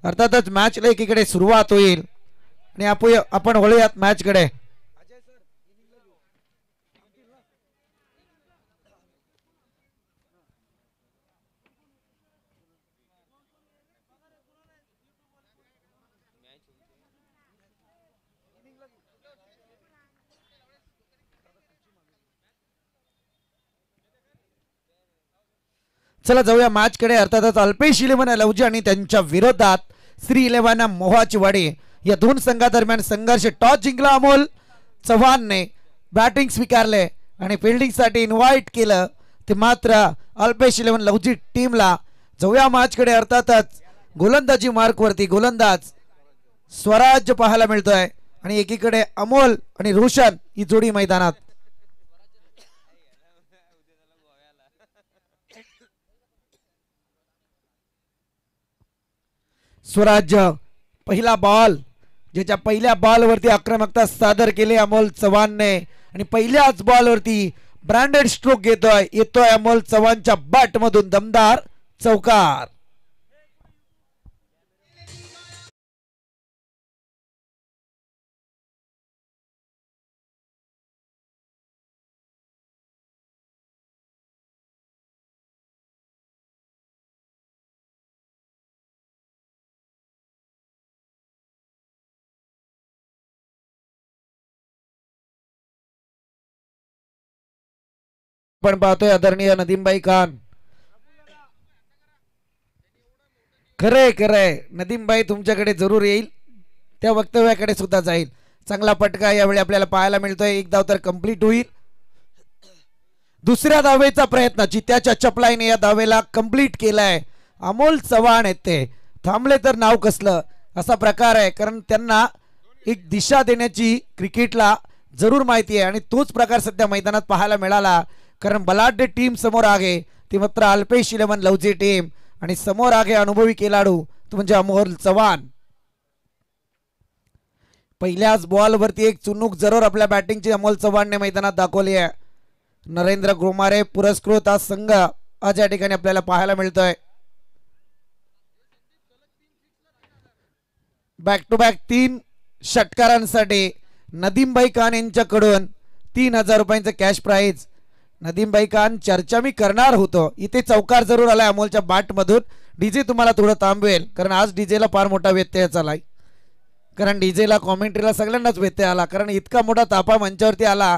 अर्थातच मॅचला एकीकडे सुरुवात होईल आणि आपण वळूयात मॅचकडे. चला जाऊया मॅचकडे. अर्थातच अल्पेश 11 लवजी आणि त्यांच्या विरोधात श्री 11 मोहाचीवाडी या दोन संघादरम्यान संघर्ष. टॉस जिंकला अमोल चव्हाणने, बॅटिंग स्वीकारले आणि फिल्डिंगसाठी इन्व्हाइट केलं ते मात्र अल्पेश 11 लवजी टीमला. जाऊया मॅचकडे. अर्थातच गोलंदाजी मार्कवरती गोलंदाज स्वराज्य पाहायला मिळतोय आणि एकीकडे अमोल आणि रोशन ही जोडी मैदानात. स्वराज्य पहिला बॉल, ज्याच्या पहिल्या बॉलवरती आक्रमकता सादर केली अमोल चव्हाणने आणि पहिल्याच बॉलवरती ब्रँडेड स्ट्रोक येतोय अमोल चव्हाणच्या बॅट मधून दमदार चौकार. आपण पाहतोय आदरणीय नदीमबाई खान. खरंय नदीमबाई तुमच्याकडे जरूर येईल, त्या वक्तव्याकडे सुद्धा जाईल. चांगला पटका यावेळी आपल्याला पाहायला मिळतोय. एक धाव तर कंप्लीट होईल. दुसऱ्या धावेचा प्रयत्न चित्त्याच्या चपलाईने या धावेला कंप्लीट केलाय. अमोल चव्हाण आहेत ते, थांबले तर नाव कसलं असा प्रकार आहे, कारण त्यांना एक दिशा देण्याची क्रिकेटला जरूर माहिती आहे आणि तोच प्रकार सध्या मैदानात पाहायला मिळाला. कारण बलाढ्य टीम समोर आहे ती मात्र अल्पेश 11 लवजी टीम आणि समोर आहे अनुभवी खेळाडू तो म्हणजे अमोल चव्हाण. पहिल्याच बॉलवरती एक चुनूक जरूर आपल्या बॅटिंगची अमोल चव्हाणने मैदानात दाखवली आहे. नरेंद्र ग्रोमारे पुरस्कृत हा संघ आज या ठिकाणी आपल्याला पाहायला मिळतोय. बॅक टू बॅक 3 षटकारांसाठी नदीमबाई खान यांच्याकडून 3000 रुपयांचं कॅश प्राइज. नदीमबाई खान चर्चा मी करणार होतो, इथे चौकार जरूर आलाय अमोलच्या बॅट मधून. डीजे तुम्हाला थोडं थांबवेल कारण आज डीजेला फार मोठा व्यत्यय चालाय. कारण डीजेला कॉमेंट्रीला सगळ्यांनाच व्यत्यय आला, कारण इतका मोठा तापा मंचावरती आला.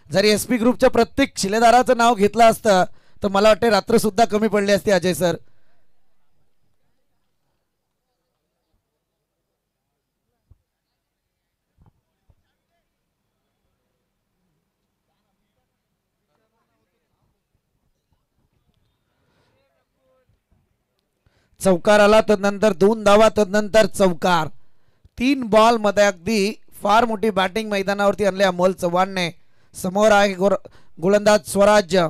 जरी एसपी ग्रुपच्या प्रत्येक शिलेदाराचं नाव घेतलं असतं तर मला वाटते रात्र सुद्धा कमी पडली असती अजय सर. चौकार आला, तदनंतर 2 धावा, तदनंतर चौकार. 3 बॉल मध्ये अगदी फार मोठी बॅटिंग मैदानावरती आणली अमोल चव्हाणने. समोर आहे गोलंदाज स्वराज्य.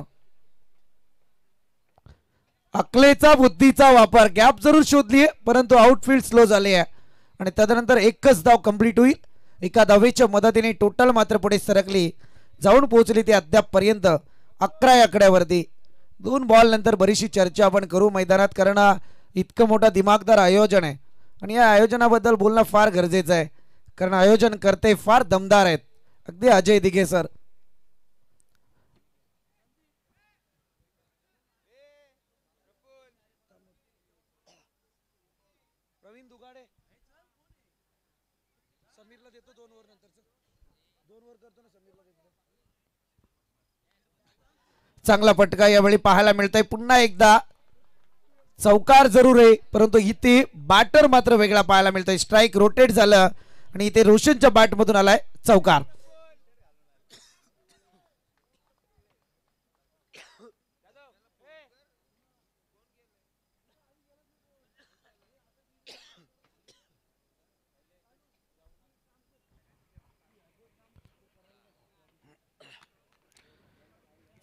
अकलेचा बुद्धीचा वापर, गॅप जरूर शोधली परंतु आउटफील्ड स्लो झाली आहे आणि तदनंतर एकच धाव कंप्लीट होईल. एका धावेच्या मदतीने टोटल मात्र पुढे सरकली, जाऊन पोहोचली ती अद्याप पर्यंत 11 या आकड्यावरती. 2 बॉल नंतर बरीचशी चर्चा आपण करू मैदानात, कारण इतकं मोठा दिमागदार आयोजन आहे आणि या आयोजनाबद्दल बोलणं फार गरजेचं आहे, कारण आयोजन करते फार दमदार आहेत. अगदी अजय दिघे सर. चांगला पटका यावेळी पाहायला मिळतोय. पुन्हा एकदा चौकार जरूर आहे परंतु इथे बॅटर मात्र वेगळा पाहायला मिळतोय. स्ट्राइक रोटेट झालं आणि इथे रोशनच्या बॅट मधून आलाय चौकार.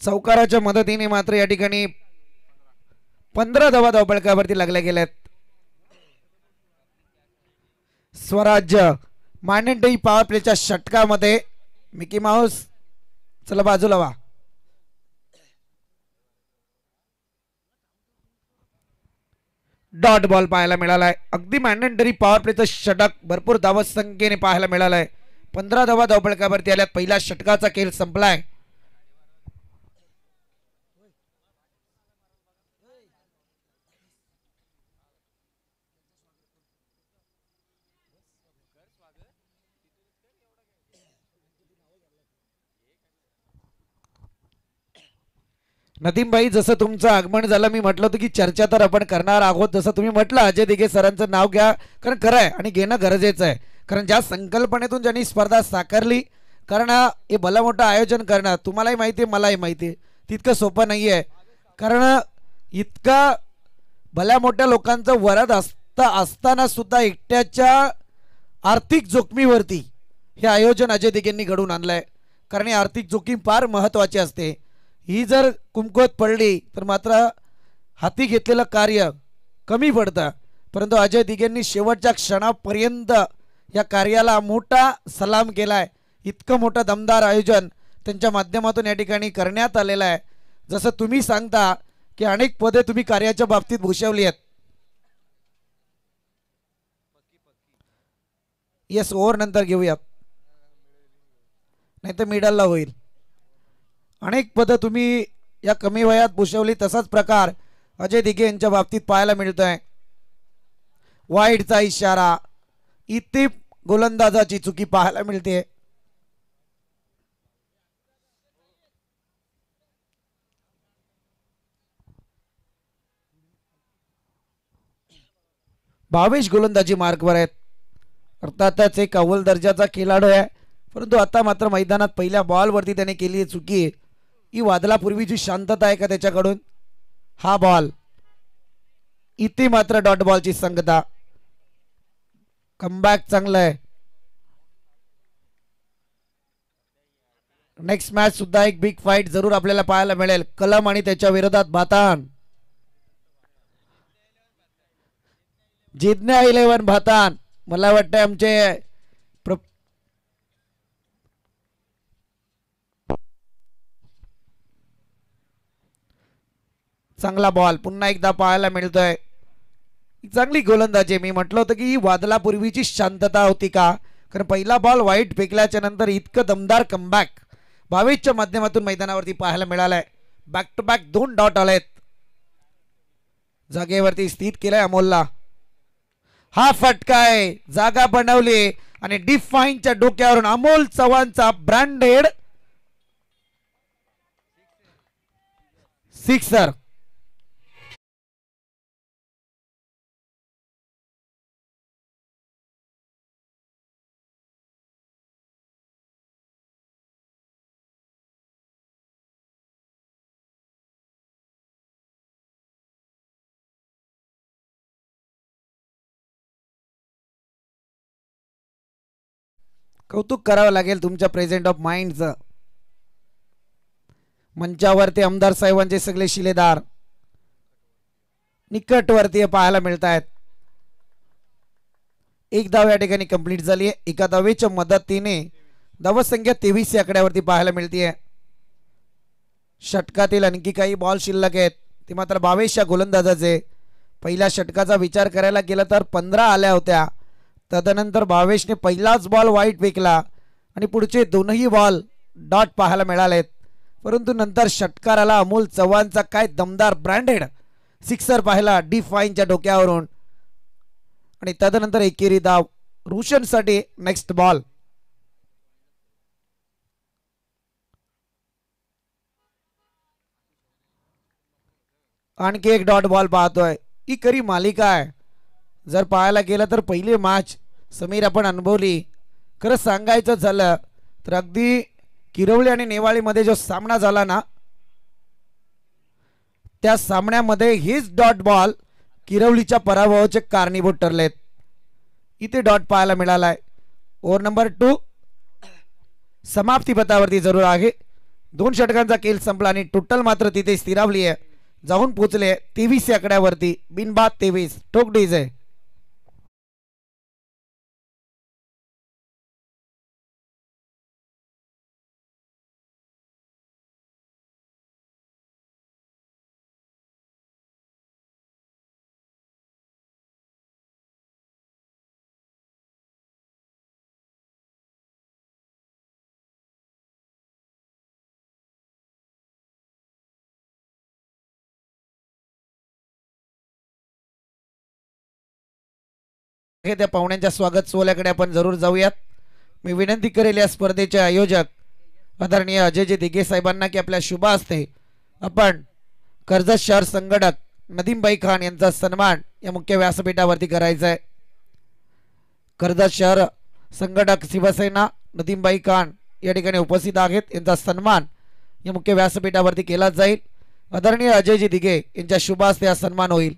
चौकाराच्या मदतीने मात्र या ठिकाणी 15 धावा धावपळकावरती लागल्या गेल्यात. स्वराज्य मांडंडी पॉवर प्लेच्या षटकामध्ये मिकी माऊस चला बाजूला वा. डॉट बॉल पाहायला मिळालाय. अगदी मॅन्डेटरी पॉवर प्लेचं षटक भरपूर धावत संख्येने पाहायला मिळालाय. 15 धावा धावपळकावरती आल्यात. पहिल्या षटकाचा खेळ संपलाय. नदीमभाई, जसं तुमचं आगमन झालं मी म्हटलं होतं की चर्चा तर आपण करणार आहोत. जसं तुम्ही म्हटलं अजय दिघे सरांचं नाव घ्या, कारण खरं आहे आणि घेणं गरजेचं आहे. कारण ज्या संकल्पनेतून ज्यांनी स्पर्धा साकारली, कारण हे भलं मोठं आयोजन करणं तुम्हालाही माहिती आहे मलाही माहिती आहे तितकं सोपं नाही आहे. कारण इतका भल्या मोठ्या लोकांचं वरद असताना सुद्धा एकट्याच्या आर्थिक जोखमीवरती हे आयोजन अजय दिघेंनी घडून आणलंय. कारण ही आर्थिक जोखीम फार महत्त्वाची असते. ही जर कुमकुवत पडली तर मात्र हाती घेतलेलं कार्य कमी पडतं. परंतु अजय दिघेंनी शेवटच्या क्षणापर्यंत या कार्याला मोठा सलाम केलाय. इतकं मोठं दमदार आयोजन त्यांच्या माध्यमातून या ठिकाणी करण्यात आलेलं आहे. जसं तुम्ही सांगता की अनेक पदे तुम्ही कार्याच्या बाबतीत भूषवली आहेत. येस, ओव्हर नंतर घेऊयात, नाही तर मिडलला होईल. अनेक पदं तुम्ही या कमी वयात भूषवली. तसाच प्रकार अजय दिघे यांच्या बाबतीत पाहायला मिळतोय. वाईडचा इशारा, इथे गोलंदाजाची चुकी पाहायला मिळते. भावेश गोलंदाजी मार्कवर आहेत. अर्थातच एक अव्वल दर्जाचा खेळाडू आहे. परंतु आता मात्र मैदानात पहिल्या बॉलवरती त्याने केली चुकी. ही वादलापूर्वीची शांतता आहे का त्याच्याकडून? हा बॉल इथे मात्र डॉट बॉलची संगता. कमबॅक चांगलं आहे. नेक्स्ट मॅच सुद्धा एक बिग फाईट जरूर आपल्याला पाहायला मिळेल. कलम आणि त्याच्या विरोधात भातान. जिज्ञा 11 भातान. मला वाटतं आमचे चांगला बॉल पुन्हा एकदा पाहायला मिळतोय. चांगली गोलंदाजी. मी म्हटलं होतं की ही वादलापूर्वीची शांतता होती का? कारण पहिला बॉल वाईट फेकल्याच्या नंतर इतकं दमदार कमबॅक भावेशच्या माध्यमातून मैदानावरती पाहायला मिळालाय. बॅक टू बॅक 2 डॉट आलेत. जागेवरती स्थित केलाय अमोलला. हा फटका आहे, जागा बनवली आणि डिफाईनच्या डोक्यावरून अमोल चव्हाणचा ब्रँडेड सिक्सर. कौतुक करावं लागेल तुमच्या प्रेझेंट ऑफ माइंडचं. मंचावरती आमदार साहेबांचे सगळे शिलेदार निकटवरती पाहायला मिळत आहेत. एक धाव या ठिकाणी कंप्लीट झाली आहे. एका धावेच्या मदतीने धावसंख्या 23 या आकड्यावरती पाहायला मिळते. षटकातील आणखी काही बॉल शिल्लक आहेत ते मात्र भावेश या गोलंदाजाचे. पहिल्या षटकाचा विचार करायला गेला तर 15 आल्या होत्या. तदनंतर भावेशने पहिलाच बॉल वाईट फेकला आणि पुढचे दोनही बॉल डॉट पाहायला मिळालेत. परंतु नंतर षटकाराला अमोल चव्हाणचा काय दमदार ब्रँडेड सिक्सर पाहिला डिफाईनच्या डोक्यावरून आणि तदनंतर एकेरी धाव रोशनसाठी. Next ball. आणखी एक डॉट बॉल पाहतोय. ही खरी मालिका आहे. जर पाहायला गेलं तर पहिली मॅच समीर आपण अनुभवली. खरं सांगायचं झालं तर अगदी किरवली आणि नेवाळीमध्ये जो सामना झाला ना, त्या सामन्यामध्ये हेच डॉट बॉल किरवलीच्या पराभवाचे कारणीभूत ठरलेत. इथे डॉट पाहायला मिळालाय. ओव्हर नंबर 2 समाप्ती पथावरती जरूर आहे. 2 षटकांचा खेळ संपला आणि टोटल मात्र तिथे स्थिरावली आहे. जाऊन पोहोचले 23 या आकड्यावरती. बिनबाद 23 ठोक डीजे. त्या पाहुण्यांच्या स्वागत सोहळ्याकडे आपण जरूर जाऊयात. मी विनंती करेल या स्पर्धेचे आयोजक आदरणीय अजयजी दिघे साहेबांना की आपल्या शुभ हस्ते आपण कर्जत शहर संघटक नदीमबाई खान यांचा सन्मान या मुख्य व्यासपीठावरती करायचा आहे. कर्जत शहर संघटक शिवसेना नदीमबाई खान या ठिकाणी उपस्थित आहेत. यांचा सन्मान या मुख्य व्यासपीठावरती केला जाईल. आदरणीय अजयजी दिघे यांच्या शुभ हस्ते हा सन्मान होईल.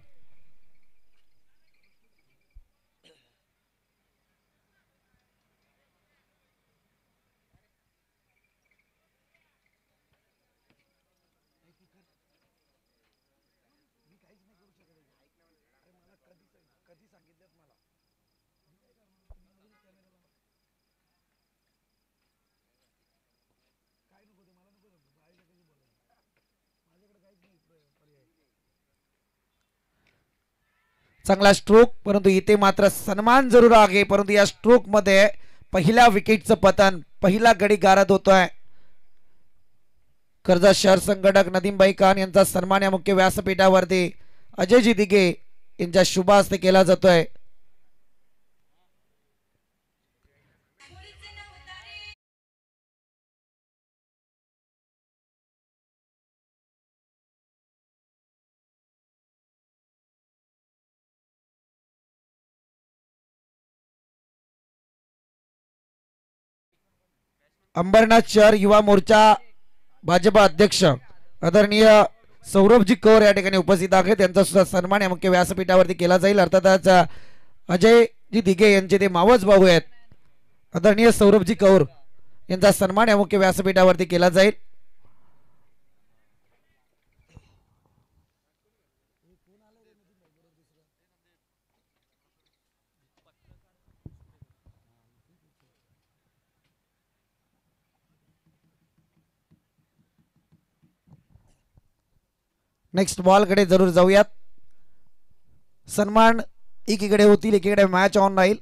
चांगला स्ट्रोक, परंतु इथे मात्र सन्मान जरूर आहे. परंतु या स्ट्रोक मध्ये पहिल्या विकेटचं पतन, पहिला गडी गारद होतोय. कर्जत शहर संघटक नदीमबाई खान यांचा सन्मान या मुख्य व्यासपीठावरती अजयजी दिघे यांच्या शुभ हस्ते केला जातोय. अंबरनाथ शहर युवा मोर्चा भाजपा अध्यक्ष आदरणीय सौरभजी कौर या ठिकाणी उपस्थित आहेत. त्यांचा सुद्धा सन्मान या मुख्य व्यासपीठावरती केला जाईल. अर्थातच अजयजी दिघे यांचे ते मावस भाऊ आहेत आदरणीय सौरभजी कौर यांचा सन्मान या मुख्य व्यासपीठावरती केला जाईल. नेक्स्ट बॉल कडे जरूर जाऊयात. सन्मान एकीकडे होतील, एकीकडे मॅच ऑन राहील.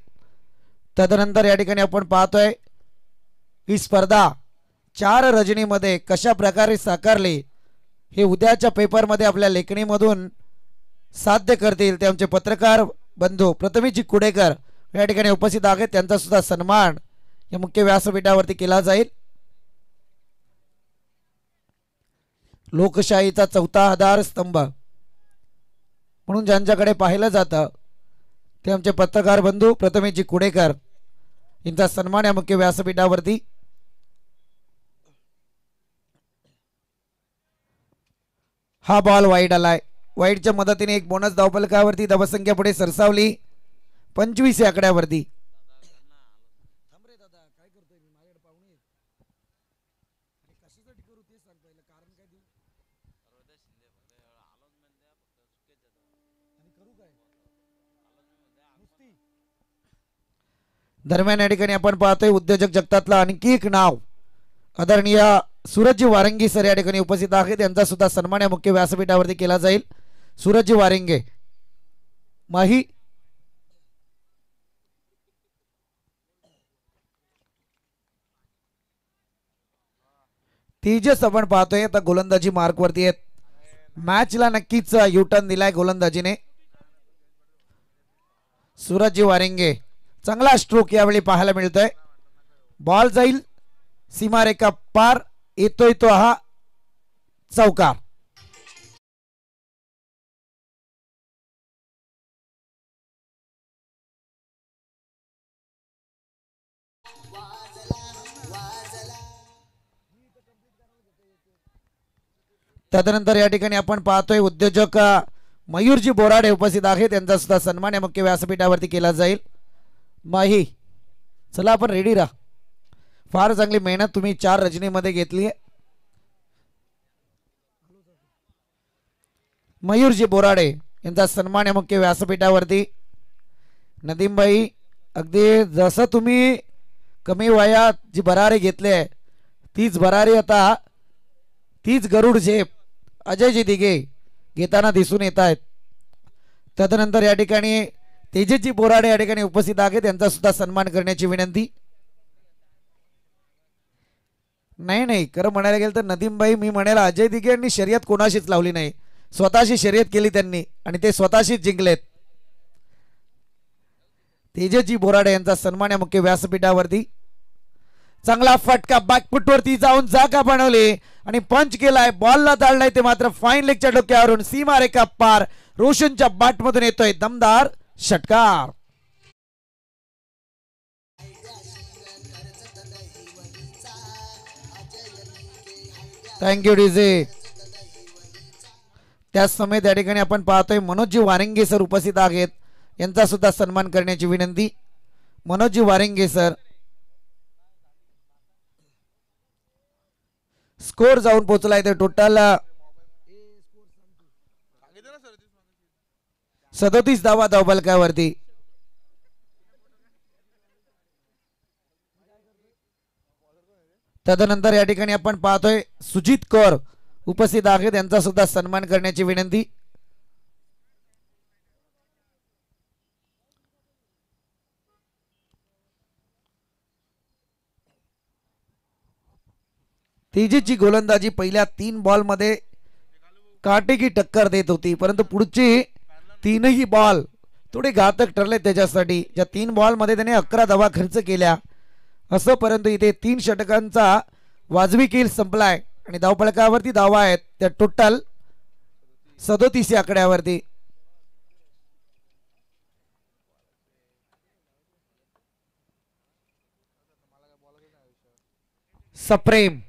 तदनंतर या ठिकाणी आपण पाहतोय ही स्पर्धा 4 रजनीमध्ये कशा प्रकारे साकारली हे उद्याच्या पेपरमध्ये आपल्या लेखणीमधून साध्य करतील ते आमचे पत्रकार बंधू प्रथमेशजी कुडेकर या ठिकाणी उपस्थित आहेत. त्यांचा सुद्धा सन्मान या मुख्य व्यासपीठावरती केला जाईल. लोकशाहीचा चौथा आधार स्तंभ म्हणून ज्यांच्याकडे पाहिलं जातं ते आमचे पत्रकार बंधू प्रथमेशजी कुडेकर यांचा सन्मान या मुख्य व्यासपीठावरती. हा बॉल वाईड आलाय. वाईडच्या मदतीने एक बोनस धावफलकावरती धावसंख्या पुढे सरसावली 25 या आकड्यावरती. दरम्यान या ठिकाणी आपण पाहतोय उद्योजक जगतातला आणखी एक नाव आदरणीय सूरजजी वारंगी सर या ठिकाणी उपस्थित आहेत. त्यांचा सुद्धा सन्मान या मुख्य व्यासपीठावरती केला जाईल. सूरजजी वारंगे माही तेजस आपण पाहतोय आता गोलंदाजी मार्क वरती आहेत. मॅचला नक्कीच युटर्न दिलाय गोलंदाजीने. सूरजजी वारंगे चांगला स्ट्रोक यावेळी पाहायला मिळतोय. बॉल जाईल सीमारेखा पार, येतोय तो हा चौकार. तदनंतर या ठिकाणी आपण पाहतोय उद्योजक मयूरजी बोराडे उपस्थित आहेत. त्यांचा सुद्धा सन्मान या मुख्य व्यासपीठावरती केला जाईल. माही चला आपण रेडी राहा. फार चांगली मेहनत तुम्ही 4 रजनीमध्ये घेतली आहे. मयूरजी बोराडे यांचा सन्मान या मुख्य व्यासपीठावरती. नदीमबाई अगदी जसं तुम्ही कमी वयात जी भरारी घेतली तीच भरारी आता तीच गरुड झेप अजयजी दिघे घेताना दिसून येत आहेत. तदनंतर या ठिकाणी तेजसजी बोराडे या ठिकाणी उपस्थित आहेत. त्यांचा सुद्धा सन्मान करण्याची विनंती. नाही खरं म्हणायला गेलं तर नदीमबाई मी म्हणायला अजय दिघे यांनी शर्यत कोणाशीच लावली नाही, स्वतःशी शर्यत केली त्यांनी आणि ते स्वतःशीच जिंकलेत. तेजजी बोराडे यांचा सन्मान या मुख्य व्यासपीठावरती. चांगला फटका बॅकफुटवरती जाऊन जागा बनवली आणि पंच केलाय. बॉलला दाळलाय ते मात्र फाईन लेगच्या डोक्यावरून सीमारेखा पार. रोशनच्या बॅटमधून येतोय दमदार षटकार. Thank you DJ. त्याच समय त्या ठिकाणी आपण पाहतोय मनोजी वारिंगे सर उपस्थित आहेत. यांचा सुद्धा सन्मान करण्याची विनंती. मनोजी वारिंगे सर. स्कोर जाऊन पोहोचलाय ते टोटल 37 धावा धावफलकावरती. तदनंतर या ठिकाणी आपण पाहतोय सुजित कौर उपस्थित आहेत. त्यांचा सुद्धा सन्मान करण्याची विनंती. तेजीची गोलंदाजी पहिल्या 3 बॉल मध्ये काटेकी टक्कर देत होती, परंतु पुढचे 3ही बॉल थोडे घातक ठरले त्याच्यासाठी. ज्या 3 बॉल मध्ये त्याने 11 धावा खर्च केल्या असं, परंतु इथे 3 षटकांचा वाजवी खेळ संपलाय आणि धावफलकावरती धावा आहेत त्या टोटल 37 या आकड्यावरती. सप्रेम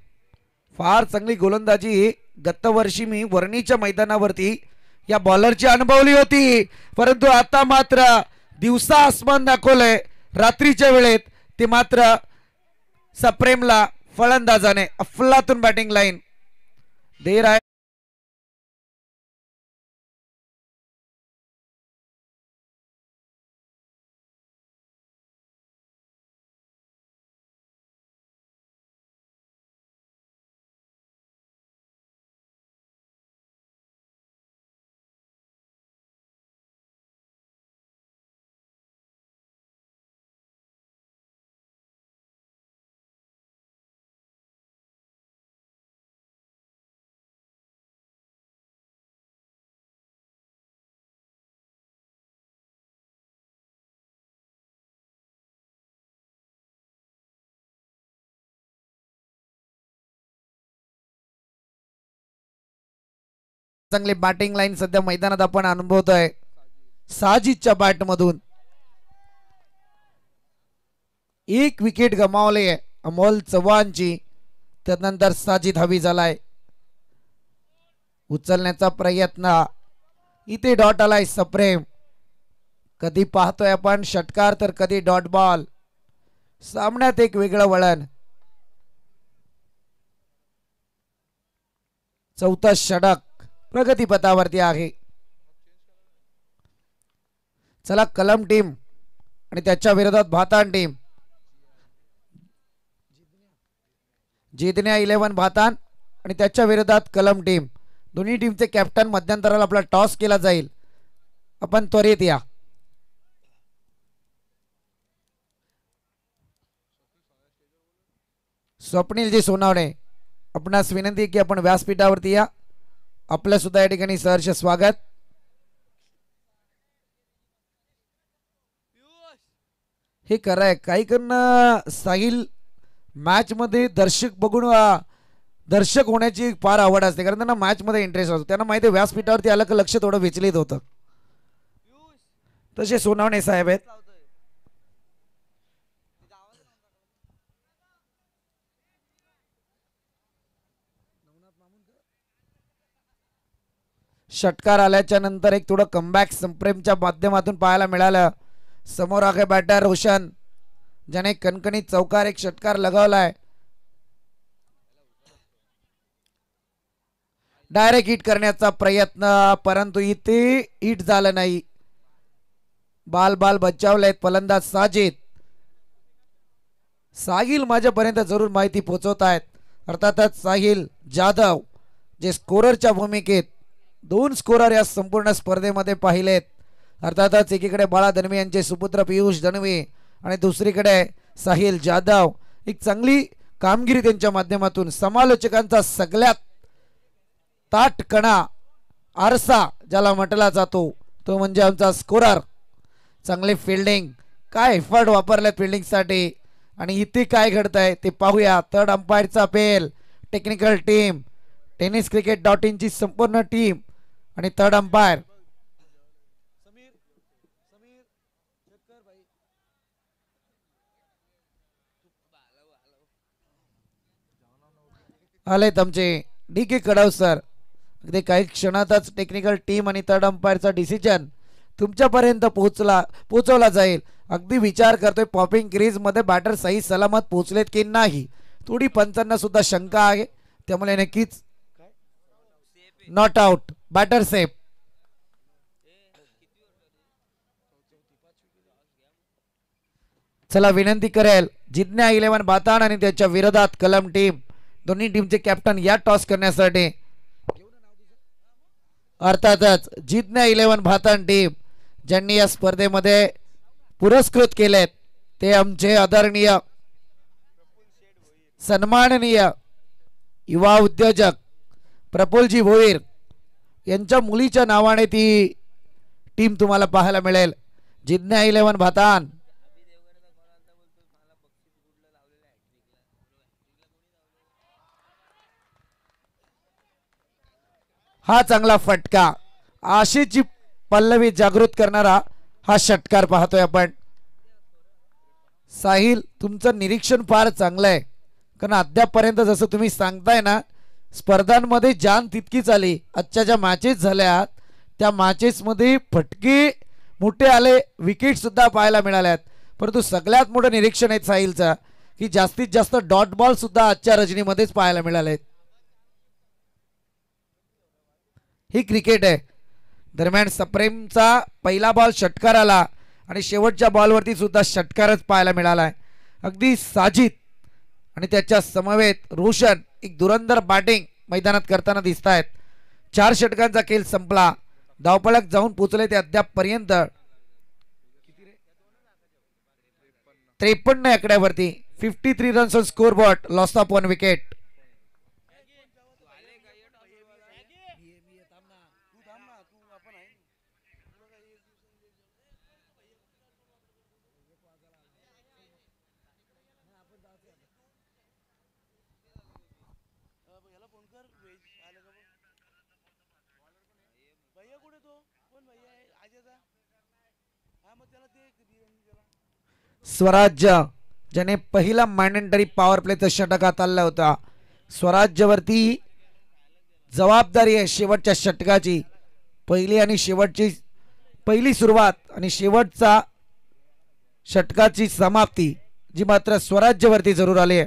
फार चांगली गोलंदाजी गत वर्षी मी वर्णीच्या मैदानावरती या बॉलरची अनुभवली होती, परंतु आता मात्र दिवसा आसमान दाखवलंय रात्रीच्या वेळेत. ते मात्र सप्रेमला फलंदाजाने अफलातून बॅटिंग लाईन दे रहा है. चांगली बॅटिंग लाईन सध्या मैदानात आपण अनुभवतोय. साजिदच्या बॅट मधून 1 विकेट गमावले अमोल चव्हाणची. त्यानंतर साजिद हवी झालाय. उचलण्याचा प्रयत्न, इथे डॉट आलाय. सप्रेम कधी पाहतोय आपण षटकार तर कधी डॉट बॉल. सामन्यात एक वेगळं वळण. चौथा षटक प्रगतीपथावरती आहे. चला कलम टीम आणि त्याच्या विरोधात भातान टीम. जितन्या 11 भातान आणि त्याच्या विरोधात कलम टीम. दोन्ही टीमचे कॅप्टन मध्यंतराला आपला टॉस केला जाईल. आपण त्वरित या. स्वप्नीलजी सोनावणे आपणास विनंती की आपण व्यासपीठावरती या. आपलं सुद्धा या ठिकाणी सहर्ष स्वागत. हे कराय काही करणं साहिल मॅच मध्ये दर्शक बघून दर्शक होण्याची फार आवड असते, कारण त्यांना मॅच मध्ये इंटरेस्ट असतो. त्यांना माहिती आहे व्यासपीठावरती आलं की लक्ष थोडं विचलित होतं. तसे सोनावणे साहेब आहेत. षटकार आल्याच्या नंतर एक थोडं कमबॅक सप्रेमच्या माध्यमातून पाहायला मिळालं. समोर आहे बॅटर रोशन, ज्याने कणकणीत चौकार एक षटकार लगावलाय. डायरेक्ट हिट करण्याचा प्रयत्न, परंतु इथे हिट झालं नाही. बाल बचावलेत फलंदाज साजिद. साहिल माझ्यापर्यंत जरूर माहिती पोहोचवत आहेत. अर्थातच साहिल जाधव जे स्कोररच्या भूमिकेत 2 स्कोरर या संपूर्ण स्पर्धेमध्ये पाहिलेत. अर्थातच एकीकडे बाळा दनवे यांचे सुपुत्र पियुष दनवे आणि दुसरीकडे साहिल जाधव. एक चांगली कामगिरी त्यांच्या माध्यमातून. समालोचकांचा सगळ्यात ताट कणा आरसा ज्याला म्हटला जातो तो म्हणजे आमचा स्कोरर. चांगले फिल्डिंग, काय एफर्ट वापरले फिल्डिंगसाठी आणि इथे काय घडतंय ते पाहूया. थर्ड अंपायरचा appeal, technical team, tennis cricket .in ची संपूर्ण टीम आणि थर्ड अंपायर आलेत आमचे DK कडाव सर. अगदी काही क्षणातच टेक्निकल टीम आणि थर्ड अंपायरचा डिसिजन तुमच्यापर्यंत पोहोचवला जाईल. अगदी विचार करतोय पॉपिंग क्रीज मध्ये बॅटर सही सलामत पोहोचलेत की नाही. थोडी पंचांना सुद्धा शंका आहे, त्यामुळे नक्कीच नॉट आउट, बॅटर सेफ. चला विनंती करेल जिज्ञा 11 बातान आणि त्याच्या विरोधात कलम टीम, दोन्ही टीमचे कॅप्टन या टॉस करण्यासाठी. अर्थातच जिज्ञा 11 भातान टीम ज्यांनी या स्पर्धेमध्ये पुरस्कृत केलेत ते आमचे आदरणीय सन्माननीय युवा उद्योजक प्रफुल्लजी भोईर यांच्या मुलीच्या नावाने ती टीम तुम्हाला पाहायला मिळेल. जिज्ञा 11 भातान. हा चांगला फटका, आशेची पल्लवी जागृत करणारा हा षटकार पाहतोय आपण. साहिल तुमचं निरीक्षण फार चांगलं आहे, कारण अद्यापपर्यंत जसं तुम्ही सांगताय ना स्पर्धांमध्ये जान तितकीच आली. आजच्या ज्या मॅचेस झाल्यात त्या मॅचेसमध्ये फटके मोठे आले, विकेट सुद्धा पाहायला मिळाल्यात. परंतु सगळ्यात मोठं निरीक्षण आहे साहिलचं की जास्तीत जास्त डॉट बॉल सुद्धा आजच्या रजनीमध्येच पाहायला मिळालेत. ही क्रिकेट आहे. दरम्यान सप्रेमचा पहिला बॉल षटकाराला आणि शेवटच्या बॉलवरती सुद्धा षटकारच पाहायला मिळालाय. अगदी साजिद आणि त्याच्या समवेत रोशन एक धुरंधर बॅटिंग मैदानात करताना दिसत आहेत. 4 षटकांचा खेळ संपला, धावफलक जाऊन पोहोचले ते अद्यापपर्यंत 53 आकड्यावरती. 53 runs on score board, loss of 1 wicket. स्वराज्य ज्याने पहिला मॅन्डेटरी पॉवर प्लेचा षटक हाताळला होता. स्वराज्यवरती जबाबदारी आहे शेवटच्या षटकाची, पहिली आणि शेवटची, पहिली सुरुवात आणि शेवटचा षटकाची समाप्ती जी मात्र स्वराज्यवरती जरूर आली आहे.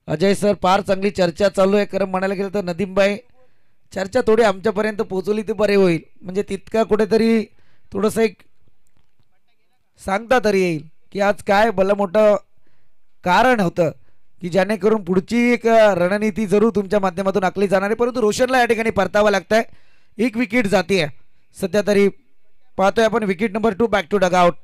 अजय सर फार चांगली चर्चा चालू आहे. खरं म्हणायला गेलं तर नदीमबाई चर्चा थोडी आमच्यापर्यंत पोहोचवली तर बरे होईल, म्हणजे तितका कुठेतरी थोडंसं एक सांगता तरी येईल की आज काय भलं मोठं कारण होतं की जेणेकरून पुढची एक रणनीती जरूर तुमच्या माध्यमातून आखली जाणार आहे. परंतु रोशनला या ठिकाणी परतावं लागतंय. 1 विकेट जाते सध्या तरी. पाहतोय आपण wicket number 2, back to dugout.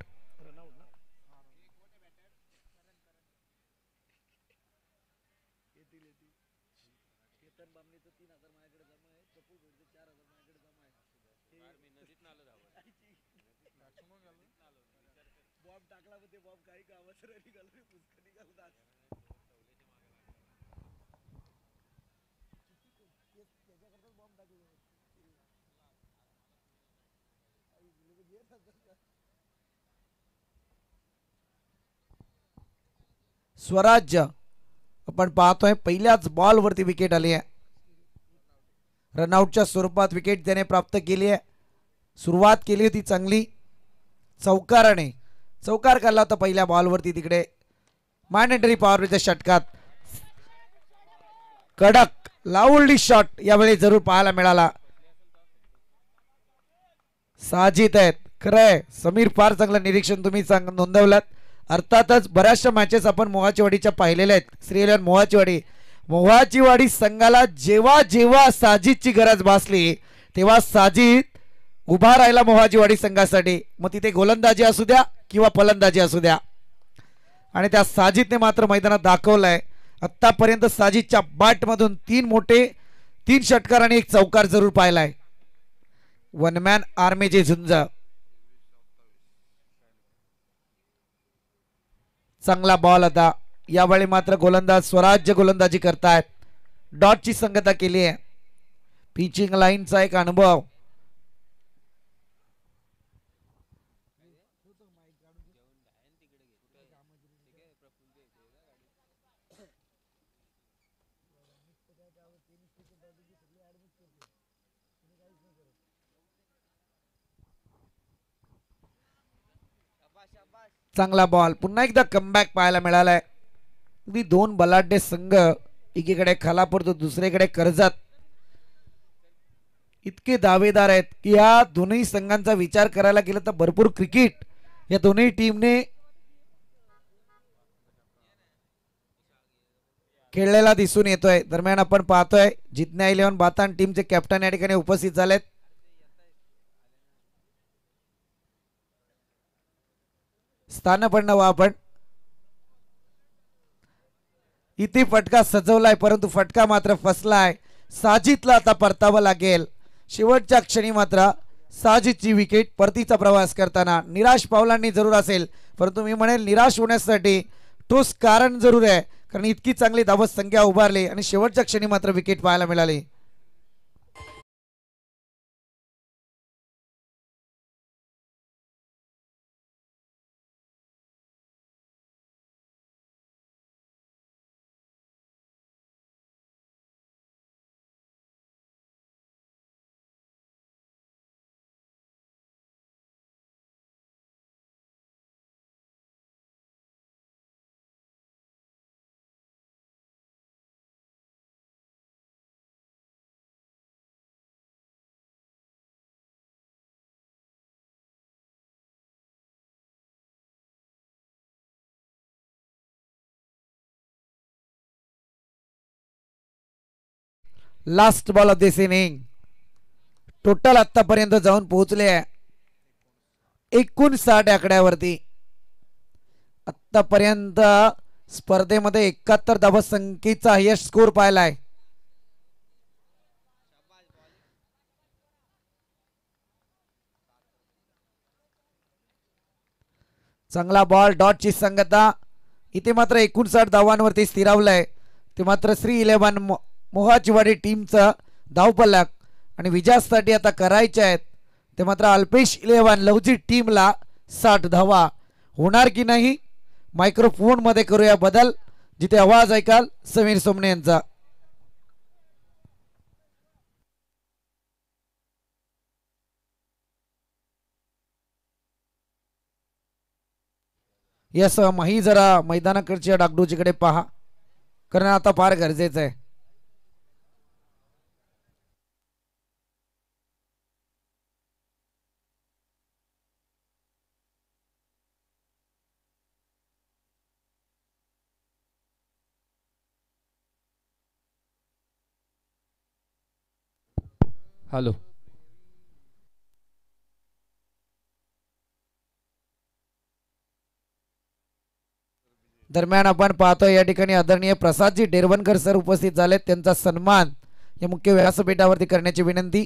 Swarajya आपण पाहतोय पहिल्याच बॉलवरती विकेट आली आहे. रनआउटच्या स्वरूपात विकेट त्याने प्राप्त केली आहे. सुरुवात केली होती चांगली चौकाराने, चौकार काढला होता पहिल्या बॉलवरती. तिकडे मॅन्डेटरी पॉवर प्लेच्या षटकात कडक लाऊडली शॉट यावेळी जरूर पाहायला मिळाला. साजिद आहेत खरंय. समीर फार चांगलं निरीक्षण तुम्ही नोंदवलात. अर्थातच बऱ्याचशा मॅचेस आपण मोहाचीवाडीच्या पाहिलेल्या आहेत. श्रीलेन मोहाचीवाडी संघाला जेव्हा जेव्हा साजिदची गरज भासली तेव्हा साजिद उभा राहिला मोहाचीवाडी संघासाठी. मग तिथे गोलंदाजी असू द्या किंवा फलंदाजी असू द्या, आणि त्या साजिदने मात्र मैदानात दाखवलंय. आतापर्यंत साजिदच्या बॅटमधून 3 मोठे 3 षटकार आणि 1 चौकार जरूर पाहिलाय. वन मॅन आर्मीचे झुंज. चांगला बॉल आता. यावेळी मात्र गोलंदाज स्वराज्य गोलंदाजी करतायत. डॉटची संगता केली आहे. पिचिंग लाईनचा एक अनुभव. चांगला बॉल. पुन्हा एकदा कमबॅक पाहायला मिळालाय. अगदी 2 बलाढ्य संघ, एकीकडे खालापूर तर दुसरीकडे कर्जत, इतके दावेदार आहेत की या दोन्ही संघांचा विचार करायला गेलं तर भरपूर क्रिकेट या दोन्ही टीमने खेळलेला दिसून येतोय. दरम्यान आपण पाहतोय जितना 11 बातान टीमचे कॅप्टन या ठिकाणी उपस्थित झालेत. स्थान पण नवा आपण इथे फटका सजवलाय परंतु फटका मात्र फसलाय. साजिदला आता परतावं लागेल. शेवटच्या क्षणी मात्र साजिदची विकेट. परतीचा प्रवास करताना निराश पावलांनी जरूर असेल परंतु मी म्हणेल निराश होण्यासाठी ठोस कारण जरूर आहे, कारण इतकी चांगली धावत संख्या उभारली आणि शेवटच्या क्षणी मात्र विकेट पाहायला मिळाली. Last ball of this inning. Total आतापर्यंत जाऊन पोहोचले आहे 59 आकड्यावरती. आतापर्यंत स्पर्धेमध्ये 71 धावत संख्येचा हायेस्ट स्कोर पाहिलाय. चांगला बॉल. डॉटची संगता. इथे मात्र 59 धावांवरती स्थिरावलंय. ते मात्र श्री 11 मोहाचीवाडी टीमचा धावफलक आणि विजयासाठी आता करायचे आहेत ते मात्र अल्पेश 11 लवजी टीमला 60 धावा होणार की नाही. मायक्रोफोन मध्ये करूया बदल. जिथे आवाज ऐकाल समीर सोमने यांचा. यासह माही जरा मैदानाकडच्या डागडूजीकडे पहा, कारण आता फार गरजेचं आहे. हॅलो. दरम्यान आपण पाहतोय या ठिकाणी आदरणीय प्रसादजी डेरवणकर सर उपस्थित झालेत. त्यांचा सन्मान या मुख्य व्यासपीठावरती करण्याची विनंती.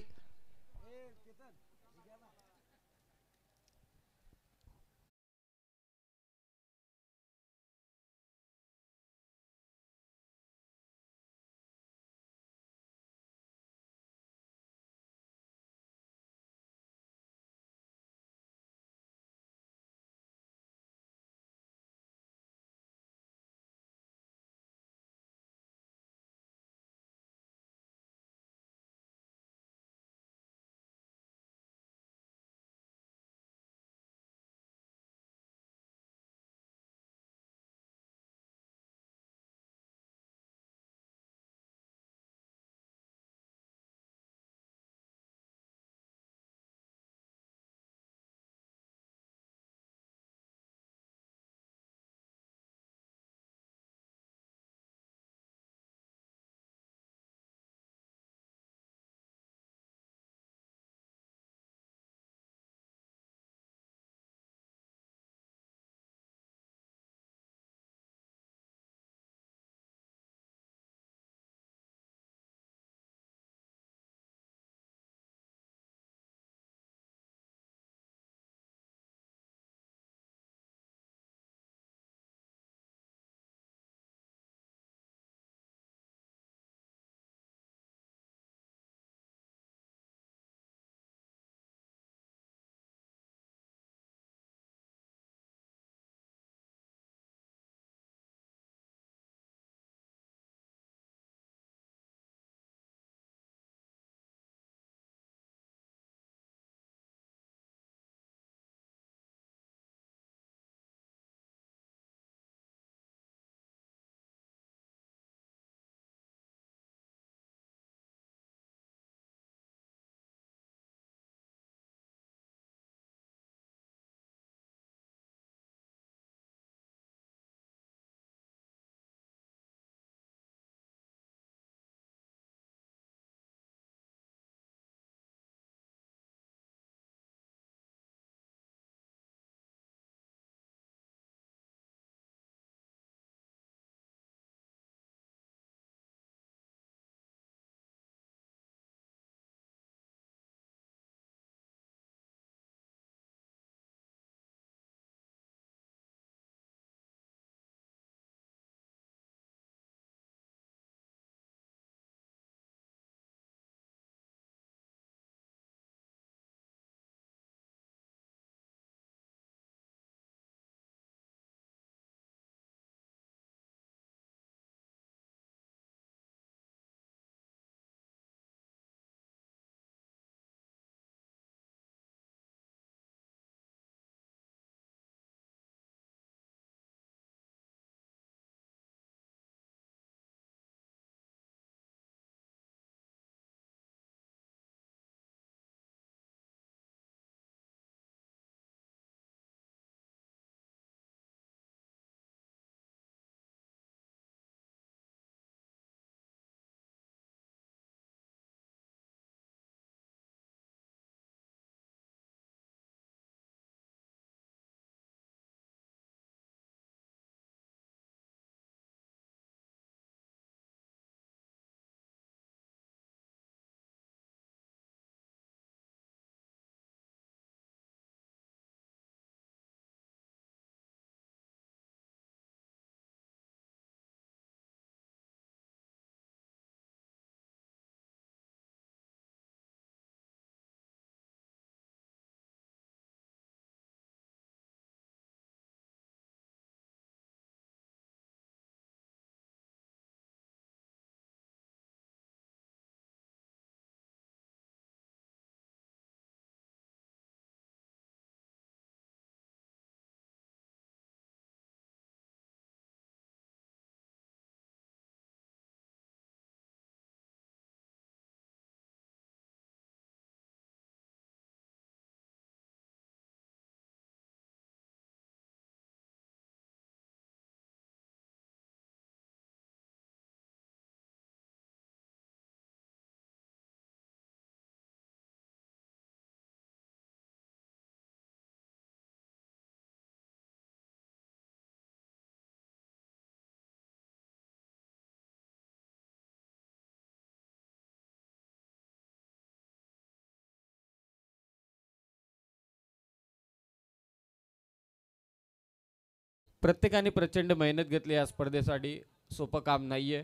प्रत्येकाने प्रचंड मेहनत घेतली या स्पर्धेसाठी, सोपं काम नाहीये.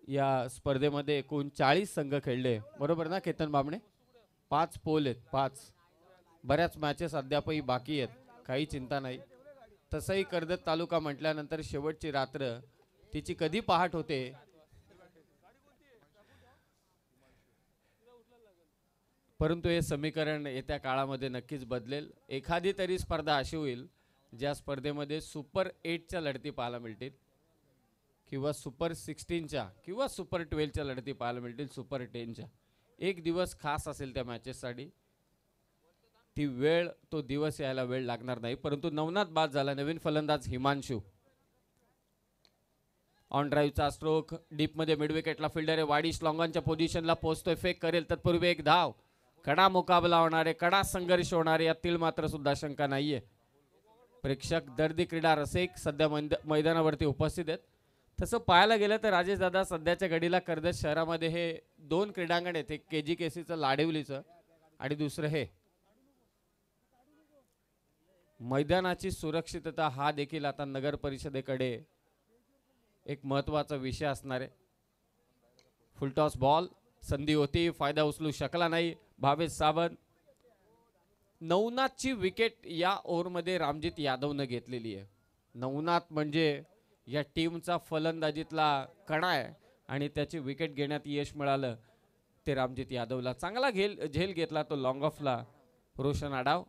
या स्पर्धेमध्ये एकूण 40 संघ खेळले, बरोबर ना केतन बामणे? 5 पोल आहेत, 5. बऱ्याच मॅचेस अद्यापही बाकी आहेत, काही चिंता नाही. तसंही कर्जत तालुका म्हटल्यानंतर शेवटची रात्र तिची कधी पहाट होते. परंतु हे समीकरण येत्या काळामध्ये नक्कीच बदलेल. एखादी तरी स्पर्धा अशी होईल ज्या स्पर्धेमध्ये सुपर 8च्या लढती पाहायला मिळतील, किंवा सुपर 16च्या किंवा सुपर 12च्या लढती पाहायला मिळतील, सुपर 10च्या. एक दिवस खास असेल त्या मॅचेससाठी. ती वेळ, तो दिवस यायला वेळ लागणार नाही. परंतु नवनाथ बाद झाला, नवीन फलंदाज हिमांशू. ऑन ड्राईव्हचा स्ट्रोक, डीपमध्ये मिड विकेटला फिल्डर आहे, वाडीश लॉंगॉनच्या पोझिशनला पोहोचतोय, फेक करेल तत्पूर्वी एक धाव. कडा मुकाबला होणारे, कडा संघर्ष होणारे, यातील मात्र सुद्धा शंका नाहीये. प्रेक्षक, दर्दी क्रीडा रसिक सध्या मैदानावरती उपस्थित आहेत. तसं पाहायला गेलं तर राजेश दादा, सध्याच्या घडीला कर्जत शहरामध्ये हे 2 क्रीडांगण आहेत, एक KGKCचं लाडिवलीचं आणि दुसरं हे. मैदानाची सुरक्षितता हा देखील आता नगर परिषदेकडे एक महत्त्वाचा विषय असणार आहे. फुलटॉस बॉल, संधी होती, फायदा उचलू शकला नाही भावेश सावंत. नवनाथची विकेट या ओव्हरमध्ये रामजित यादवनं घेतलेली आहे. नवनाथ म्हणजे या टीमचा फलंदाजीतला कणा आहे आणि त्याची विकेट घेण्यात यश मिळालं ते रामजित यादवला. चांगला झेल घेतला तो लॉंग ऑफला रोशन आडाव.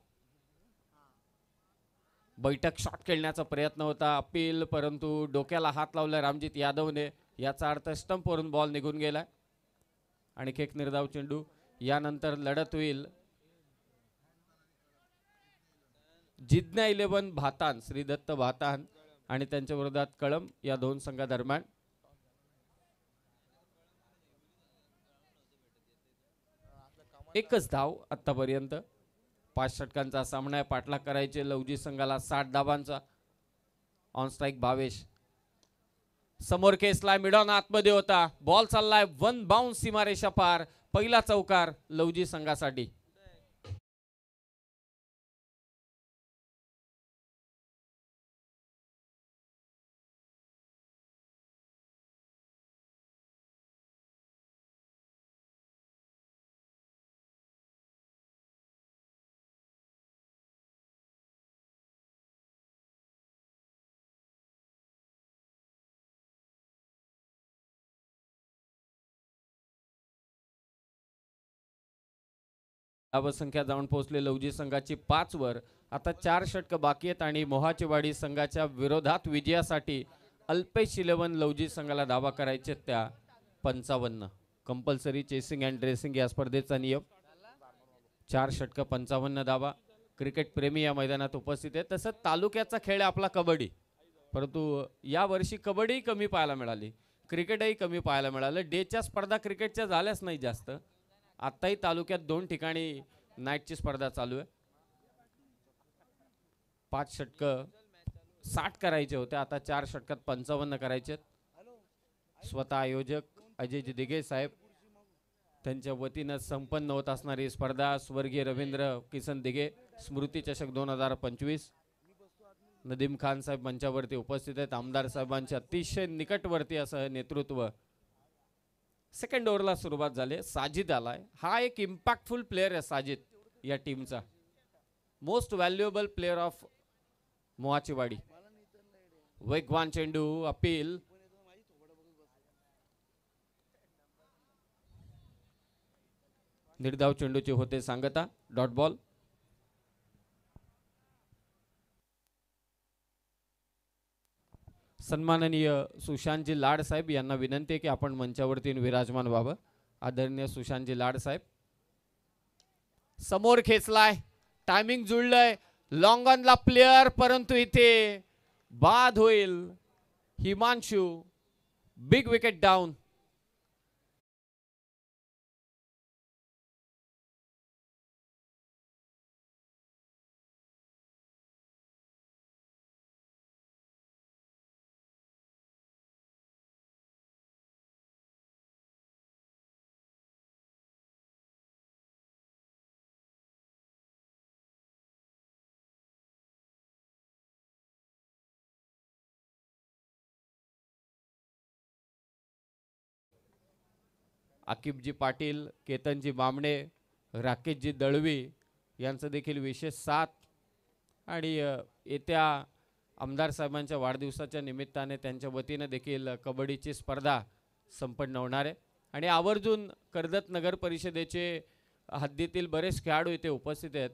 बैठक शॉट खेळण्याचा प्रयत्न होता, अपील, परंतु डोक्याला हात लावला रामजित यादवने. याचा अर्थ स्टंपवरून बॉल निघून गेला आणि एक निर्धाव चेंडू. यानंतर लढत होईल जिज्ञा 11 भातान, श्रीदत्त भातान आणि त्यांच्या विरोधात कळम, या 2 संघादरम्यान. एकच धाव आतापर्यंत. 5 षटकांचा सामना, पाठलाग करायचे लवजी संघाला 60 धावांचा. ऑन स्ट्राईक भावेश, समोर खेचलाय, मिडॉन आतमध्ये होता, बॉल चाललाय, 1 बाउन्स सीमारेषा पार. पहिला चौकार लवजी संघासाठी. धावसंख्या जाऊन पोहोचले लवजी संघाची 5 वर. आता 4 षटक बाकी आहेत आणि मोहाचीवाडी संघाच्या विरोधात विजयासाठी अल्पेश 11 लवजी संघाला धावा करायचे त्या 55. कंपल्सरी चेसिंग अँड ड्रेसिंग या स्पर्धेचा नियम. 4 षटक 55 धावा. क्रिकेट प्रेमी या मैदानात उपस्थित आहे. तसं तालुक्याचा खेळ आपला कबड्डी, परंतु या वर्षी कबड्डी कमी पाहायला मिळाली, क्रिकेटही कमी पाहायला मिळालं. डेच्या स्पर्धा क्रिकेटच्या झाल्याच नाही जास्त. आत्ताही तालुक्यात 2 ठिकाणी नाईटची स्पर्धा चालू आहे. 5 षटक 60 करायचे होते, आता 4 षटकात 55 करायचे. स्वतः आयोजक अजय दिघे साहेब त्यांच्या वतीनं संपन्न होत असणारी स्पर्धा स्वर्गीय रवींद्र किसन दिघे स्मृती चषक 2025. नदीम खान साहेब मंचावरती उपस्थित आहेत. आमदार साहेबांच्या अतिशय निकटवर्ती असं नेतृत्व. सेकंड ओव्हरला सुरुवात झाली, साजिद आलाय. हा एक इम्पॅक्टफुल प्लेअर आहे साजिद या टीमचा, मोस्ट व्हॅल्युएबल प्लेअर ऑफ मोहाचीवाडी. वेगवान चेंडू, अपील, निर्धाव चेंडूची होते सांगता, डॉट बॉल. सन्माननीय सुशांतजी लाड साहेब यांना विनंती आहे की आपण मंचावरती विराजमान व्हावं. आदरणीय सुशांतजी लाड साहेब. समोर खेचलाय, टायमिंग जुळलंय, लॉंग ऑनला प्लेअर, परंतु इथे बाद होईल. Himanshu, big wicket down. Aqibji Patil, Ketanji Bamne, Rakeshji Dalvi यांचं देखील विशेष साथ. आणि येत्या आमदार साहेबांच्या वाढदिवसाच्या निमित्ताने त्यांच्या वतीने देखील कबड्डीची स्पर्धा संपन्न होणार आहे. आणि आवर्जून कर्जत नगर परिषदेचे हद्दीतील बरेच खेळाडू इथे उपस्थित आहेत.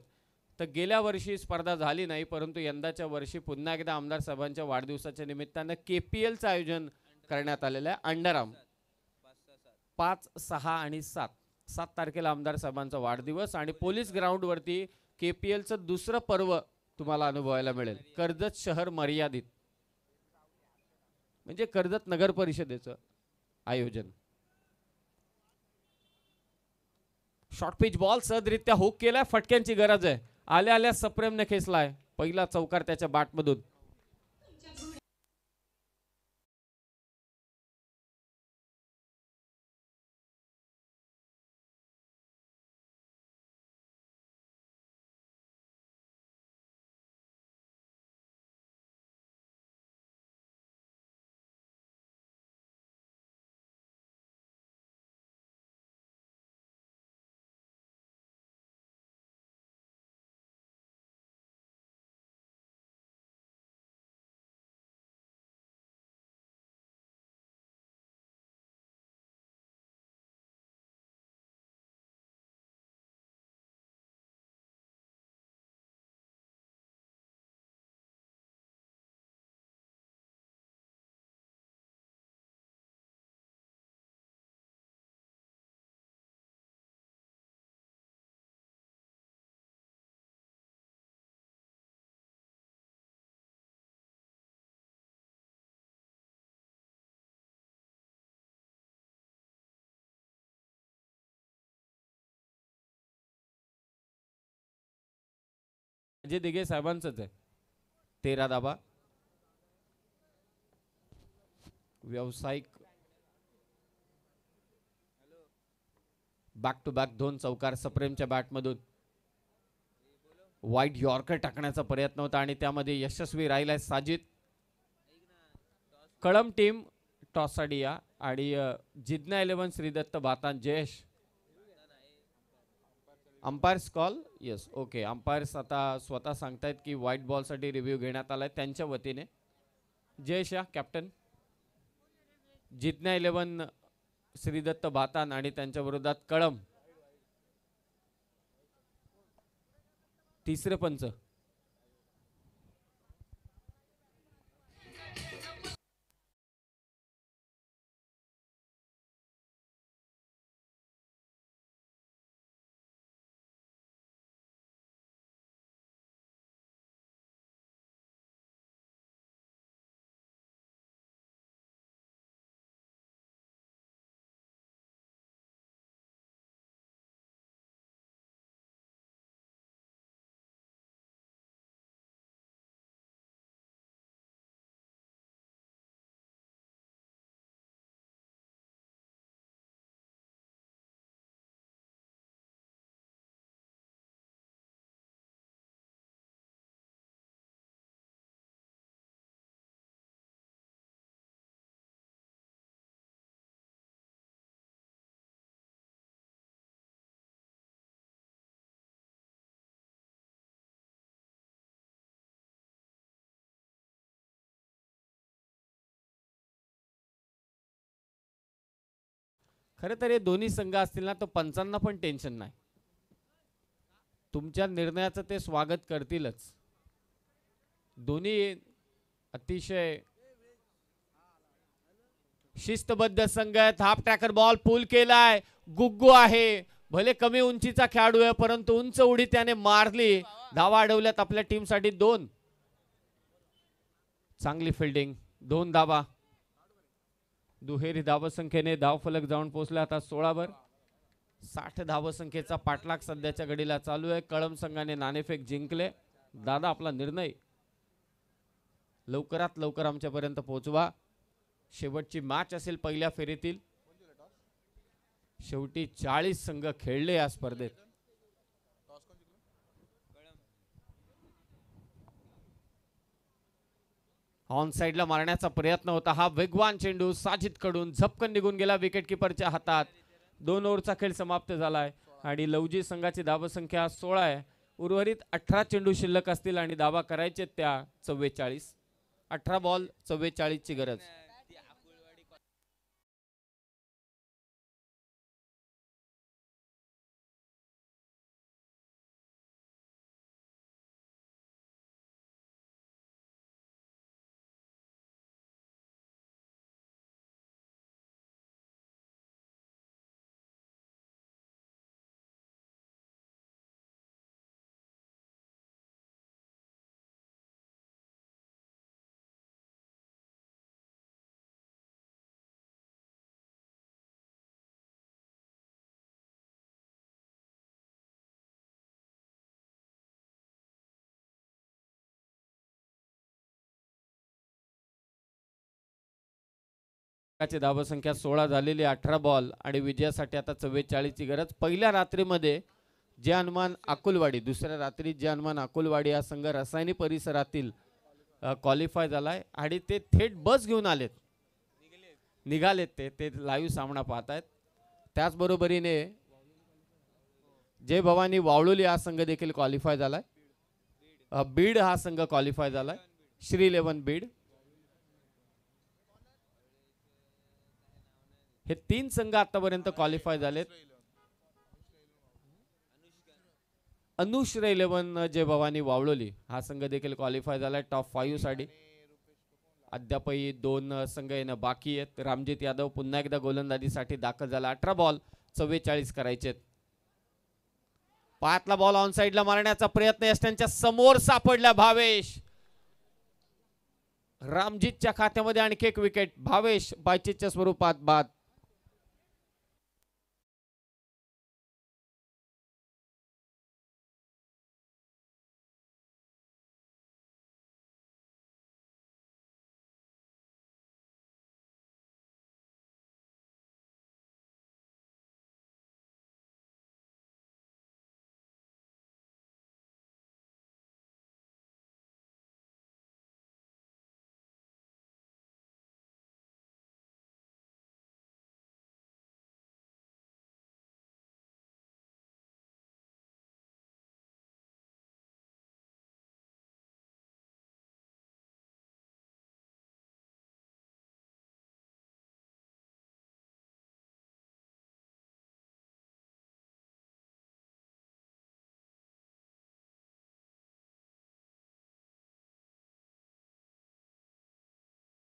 तर गेल्या वर्षी स्पर्धा झाली नाही, परंतु यंदाच्या वर्षी पुन्हा एकदा आमदार साहेबांच्या वाढदिवसाच्या निमित्तानं KPLचं आयोजन करण्यात आलेलं आहे. अंडरआर्म 5, 6 आणि 7 तारखेला आमदार साहेबांचा वाढदिवस आणि पोलीस ग्राउंडवरती KPLचं दुसरं पर्व तुम्हाला अनुभवायला मिळेल. कर्जत शहर मर्यादित म्हणजे कर्जत नगर परिषदेचं आयोजन. शॉर्ट पिच बॉल सहजरित्या हुक केलाय. फटक्यांची गरज आहे. आल्या आल्या सप्रेमने खेचलाय पहिला चौकार त्याच्या बॅटमधून. अजय दिघे साहेबांचंच आहे. 13 धाबा. व्यावसायिक बॅक टू बॅक 2 चौकार सप्रेमच्या बॅटमधून. वाईट यॉर्कर टाकण्याचा प्रयत्न होता आणि त्यामध्ये यशस्वी राहिलाय साजिद. कळम टीम टॉसाडिया आणि जिज्ञा 11 श्रीदत्त भातान Jayesh. Umpires call. Yes, okay. Umpires आता स्वतः सांगतायत की व्हाईट बॉलसाठी रिव्ह्यू घेण्यात आलाय त्यांच्या वतीने. जयेश या कॅप्टन. जिज्ञा 11 श्रीदत्त भातान आणि त्यांच्या विरोधात कळम. तिसरे पंच. खरं तर हे दोन्ही संघ असतील ना तर पंचांना पण टेन्शन नाही. तुमच्या निर्णयाचं ते स्वागत करतीलच. दोन्ही अतिशय शिस्तबद्ध संघ आहेत. हाफ ट्रॅकर बॉल पुल केलाय. गुग्गू आहे. भले कमी उंचीचा खेळाडू आहे परंतु उंच उडी त्याने मारली. धावा अडवल्यात आपल्या टीमसाठी 2. चांगली फिल्डिंग. 2 धावा. दुहेरी धावसंख्येने धावफलक जाऊन पोहोचला आता 16 वर. 60 धावसंख्येचा पाठलाग सध्याच्या घडीला चालू आहे. कळम संघाने नाणेफेक जिंकले. दादा आपला निर्णय लवकरात लवकर आमच्यापर्यंत पोहोचवा. शेवटची मॅच असेल पहिल्या फेरीतील. शेवटी 40 संघ खेळले या स्पर्धेत. ऑन साइडला मारण्याचा प्रयत्न होता. हा वेगवान चेंडू साजिद कडून झपकन निघून गेला विकेट किपरच्या हातात. 2 ओव्हरचा खेळ समाप्त झाला आहे आणि लवजी संघाची धावसंख्या 16 आहे. उर्वरित 18 चेंडू शिल्लक असतील आणि धावा करायचे त्या 44. 18 बॉल 44 ची गरज. धावसंख्या 16 झालेली 18 बॉल आणि विजयासाठी आता 44 ची गरज. पहिल्या रात्रीमध्ये जे हनुमान अकोलवाडी, दुसऱ्या रात्री जे हनुमान अकोलवाडी हा संघ रसायनी परिसरातील क्वालिफाय झालाय आणि ते थेट बस घेऊन निघालेत ते लाईव्ह सामना पाहतायत. त्याचबरोबरीने जय भवानी वावळोली हा संघ देखील क्वालिफाय झालाय. बीड हा संघ क्वालिफाय झालाय. श्री 11 बीड हे 3 संघ आतापर्यंत क्वालिफाय झालेत. अनुश्री 11 जय भवानी वावळोली हा संघ देखील क्वालिफाय झालाय टॉप 5 साठी. अद्यापही 2 संघ येणं बाकी आहेत. रामजित यादव पुन्हा एकदा गोलंदाजीसाठी दाखल झाला. 18 बॉल 44 करायचे. पायातला बॉल ऑन साइडला मारण्याचा प्रयत्न यष्ट्यांच्या समोर सापडला. भावेश रामजितच्या खात्यामध्ये आणखी एक विकेट. भावेश बायचीच्या स्वरूपात बाद.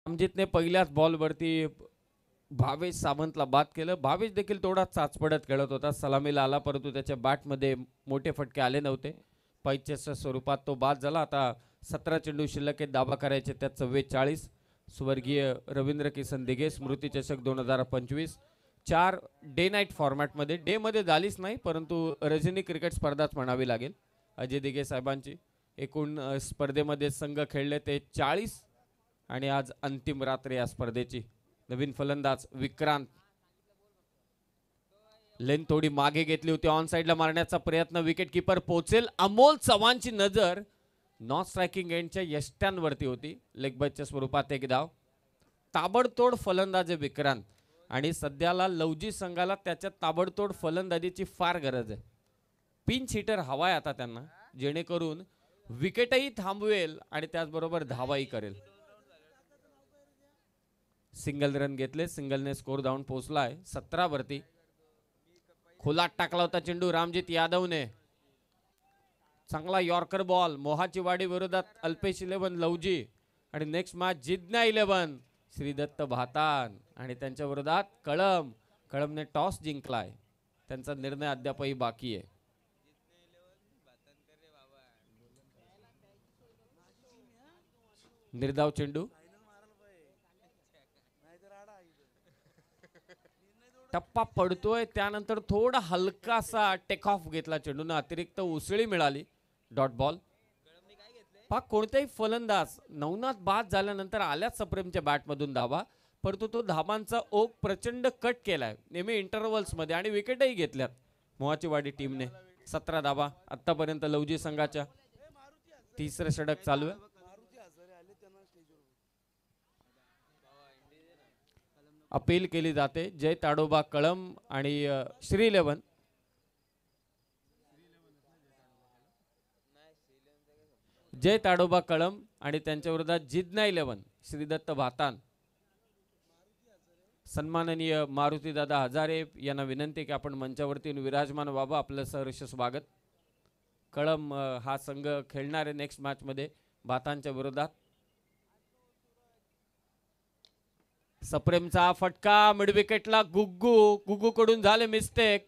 रामजितने पहिल्याच बॉलवरती भावेश सावंतला बाद केलं. भावेश देखील थोडा चाचपडत खेळत होता. सलामीला आला परंतु त्याच्या बॅटमध्ये मोठे फटके आले नव्हते. पैच्याच्या स्वरूपात तो बाद झाला. आता 17 चेंडू शिल्लक आहेत. धावा करायचे त्यात 44. स्वर्गीय रवींद्र किसन दिघे स्मृती चषक 2025 4 डे नाईट फॉर्मॅटमध्ये. डे मध्ये झालीच नाही परंतु रजनी क्रिकेट स्पर्धाच म्हणावी लागेल अजय दिघे साहेबांची. एकूण स्पर्धेमध्ये संघ खेळले ते 40 आणि आज अंतिम रात्र या स्पर्धेची. नवीन फलंदाज विक्रांत. लेन थोडी मागे घेतली होती. ऑन साइडला मारण्याचा प्रयत्न. विकेट किपर पोहोचेल. अमोल चव्हाणची नजर नॉन स्ट्रायकिंग एंडच्या यष्ट्यांवरती होती. लेग बायच्या स्वरूपात एक धाव. ताबडतोड फलंदाज आहे विक्रांत आणि सध्याला लवजी संघाला त्याच्या ताबडतोड फलंदाजीची फार गरज आहे. पिंच हिटर हवाय आता त्यांना जेणेकरून विकेटही थांबवेल आणि त्याचबरोबर धावाही करेल. सिंगल रन घेतले. सिंगलने स्कोर धावून पोहोचलाय 17 वरती. खोलात टाकला होता चेंडू रामजित यादवने. चांगला यॉर्कर बॉल. मोहाची वाडी विरोधात अल्पेश 11 लवजी आणि नेक्स्ट मॅच जिज्ञा 11 श्रीदत्त भातान आणि त्यांच्या विरोधात कळमने टॉस जिंकलाय. त्यांचा निर्णय अद्यापही बाकी आहे. निर्धाव चेंडू. टप्पा पडतोय त्यानंतर थोडा हलकासा टेक ऑफ घेतला चेंडूने. अतिरिक्त उसळी मिळाली. Dot ball. पाक कोणताही फलंदाज नवनाथ बाद झाल्यानंतर आल्याच सप्रेमच्या बॅटमधून धावा परंतु तो धाबांचा ओघ प्रचंड कट केलाय नेहमी इंटरव्हल्स मध्ये आणि विकेटही घेतल्यात मोहाची वाडी टीमने. 17 धावा आतापर्यंत लवजी संघाच्या. तिसरं षटक चालू आहे. अपील केली जाते. जय ताडोबा कळम आणि श्री 11 जय ताडोबा कळम आणि त्यांच्या विरोधात जिजना 11 श्रीदत्त भातान. सन्माननीय मारुती दादा हजारे यांना विनंती की आपण मंचावरती विराजमान व्हावं. आपलं सहर्ष स्वागत. कळम हा संघ खेळणार आहे नेक्स्ट मॅच मध्ये भातांच्या विरोधात. सप्रेमचा फटका मिड विकेटला. गुग्गू कडून झाले मिस्टेक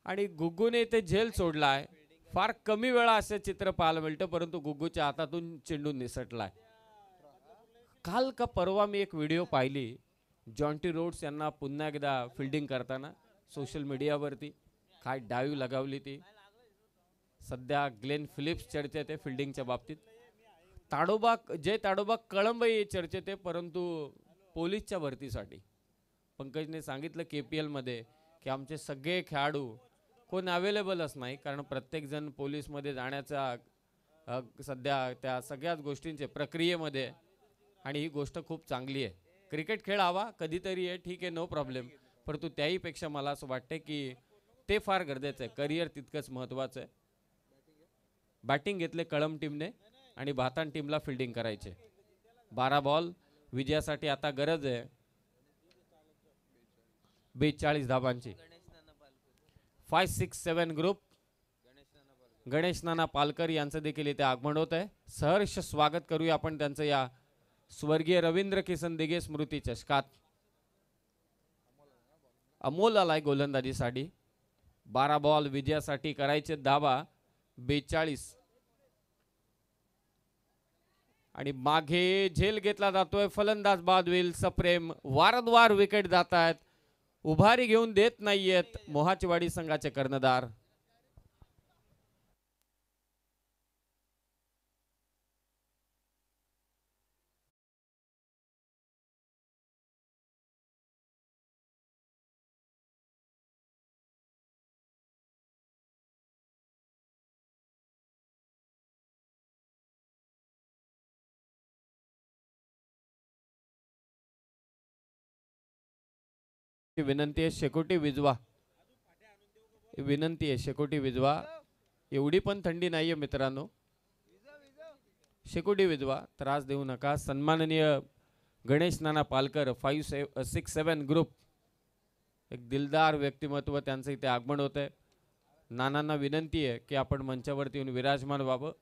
आणि गुग्गूने ते झेल सोडलाय. फार कमी वेळा असे चित्र पाहायला मिळतं, परंतु गुग्गूच्या हातातून चेंडू निसटलाय. काल का परवा मी एक व्हिडिओ पाहिली जॉन्टी रोड्स यांना पुन्हा एकदा फिल्डिंग करताना सोशल मीडियावरती. काय डाईव्ह लगावली ती. सध्या ग्लेन फिलिप्स चर्चेत आहे फिल्डिंगच्या बाबतीत. जय ताडोबा कळंबई चर्चेत आहे, परंतु पोलीसच्या भरतीसाठी पंकजने सांगितलं KPL मध्ये की आमचे सगळे खेळाडू कोण अवेलेबलच नाही, कारण प्रत्येकजण पोलीसमध्ये जाण्याचा सध्या त्या सगळ्याच गोष्टींचे प्रक्रियेमध्ये. आणि ही गोष्ट खूप चांगली आहे. क्रिकेट खेळ हवा कधीतरी आहे, ठीक आहे, नो प्रॉब्लेम, परंतु त्याहीपेक्षा मला असं वाटतं की ते फार गरजेचं आहे. करिअर तितकंच महत्त्वाचं आहे. बॅटिंग घेतले कळम टीमने आणि भातान टीमला फिल्डिंग करायचे. 12 बॉल विजयासाठी आता गरज आहे 42 धाबांची. 5, 6, 7 ग्रुप गणेश नाना पालकर यांचं देखील इथे आगमन होत आहे. सहर्ष स्वागत करूया आपण त्यांचं या स्वर्गीय रवींद्र किसन दिघे स्मृती चषकात. अमोल आलाय गोलंदाजीसाठी. 12 बॉल विजयासाठी करायचे धाबा 42 आणि मागे झेल घेतला जातोय. फलंदाज बाद होईल सप्रेम. वारंवार विकेट जात आहेत. उभारी घेऊन देत नाहीयेत मोहाचीवाडी संघाचे कर्णधार. विनंती आहे शेकोटी विजवा. विनंती आहे शेकोटी विजवा. एवढी पण थंडी नाहीये मित्रांनो. शेकोटी विजवा, त्रास देऊ नका. सन्माननीय गणेश नाना पालकर 5, 6, 7 ग्रुप एक दिलदार व्यक्तिमत्व त्यांचं इथे आगमन होत आहे. नानांना विनंती आहे की आपण मंचावरती येऊन विराजमान व्हावं.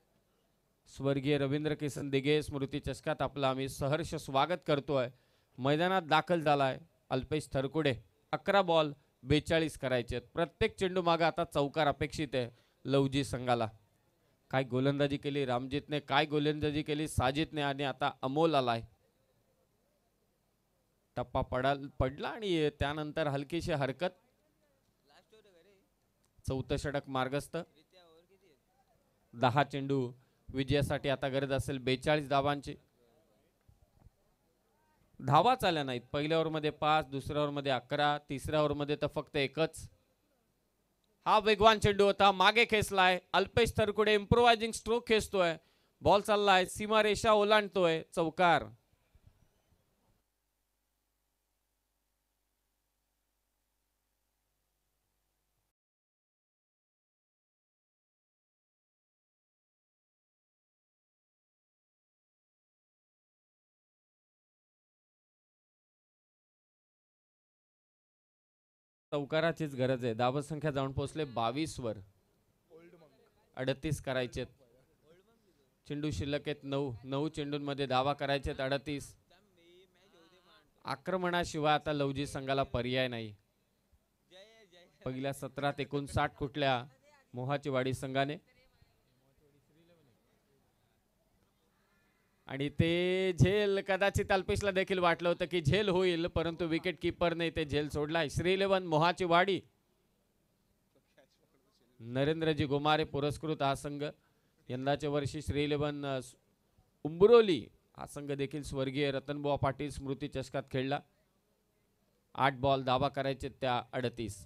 स्वर्गीय रवींद्र किसन दिघे स्मृती चषकात आपलं आम्ही सहर्ष स्वागत करतोय. मैदानात दाखल झालाय अल्पेश थरकुडे. 11 बॉल 42 करायचे. प्रत्येक चेंडू मागे आता चौकार अपेक्षित आहे लवजी संघाला. काय गोलंदाजी केली रामजीतने, काय गोलंदाजी केली साजिदने आणि आता अमोल आलाय. टप्पा पडला आणि त्यानंतर हलकीशी हरकत. 4थं षटक मार्गस्थ. 10 चेंडू विजयासाठी आता गरज असेल 42 धावांची. धावा चालल्या नाहीत. पहिल्या ओव्हरमध्ये 5, दुसऱ्या ओव्हरमध्ये 11, तिसऱ्या ओव्हरमध्ये तर फक्त एकच. हा वेगवान चेंडू होता, मागे खेचलाय अल्पेश थरकुडे. इम्प्रोवायझिंग स्ट्रोक खेचतोय. बॉल चाललाय सीमारेषा ओलांडतोय. चौकार. चौकाराचीच गरज आहे. धावा संख्या जाऊन पोहोचले 22 वर. 38 करायचे. चेंडू शिल्लक आहेत 9 चेंडूंमध्ये धावा करायचे 38. आक्रमणाशिवाय आता लवजी संघाला पर्याय नाही. पहिल्या 17त 59 कुठल्या मोहाचीवाडी संघाने आणि ते झेल कदाचित अल्पेशला देखील वाटलं होतं की झेल होईल, परंतु विकेट कीपरने ते झेल सोडलाय. श्री 11 मोहाचीवाडी. नरेंद्रजी गोमारे पुरस्कृत हा संघ. यंदाच्या वर्षी श्री 11 उंबरोली हा संघ देखील स्वर्गीय रतनबुवा पाटील स्मृती चषकात खेळला. 8 बॉल धावा करायचे त्या 38.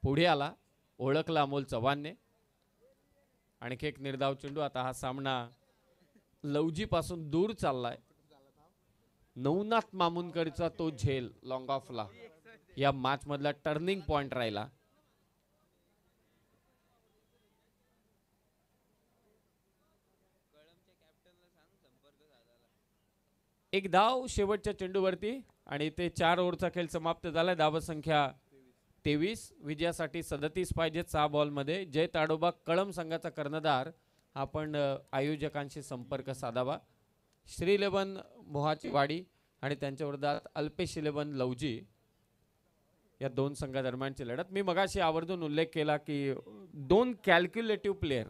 पुढे आला, ओळखला अमोल चव्हाणने. आणखी एक निर्धाव चेंडू. आता हा सामना लवजी पासून दूर चाललाय. नवनाथ मामुनकरचा तो झेल लॉंग ऑफला या मॅच मधला टर्निंग पॉइंट राहिला. एक धाव शेवटच्या चेंडूवरती आणि ते 4 ओव्हरचा खेळ समाप्त झाला. धावसंख्या 23. विजयासाठी 37 पाहिजेत 6 बॉलमध्ये. जय ताडोबा कळम संघाचा कर्णधार आपण आयोजकांशी संपर्क साधावा. श्री 11 मोहाची वाडी आणि त्यांच्या विरोधात अल्पेश 11 लवजी या दोन संघादरम्यानची लढत. मी मगाशी आवर्जून उल्लेख केला की 2 कॅल्क्युलेटिव्ह प्लेयर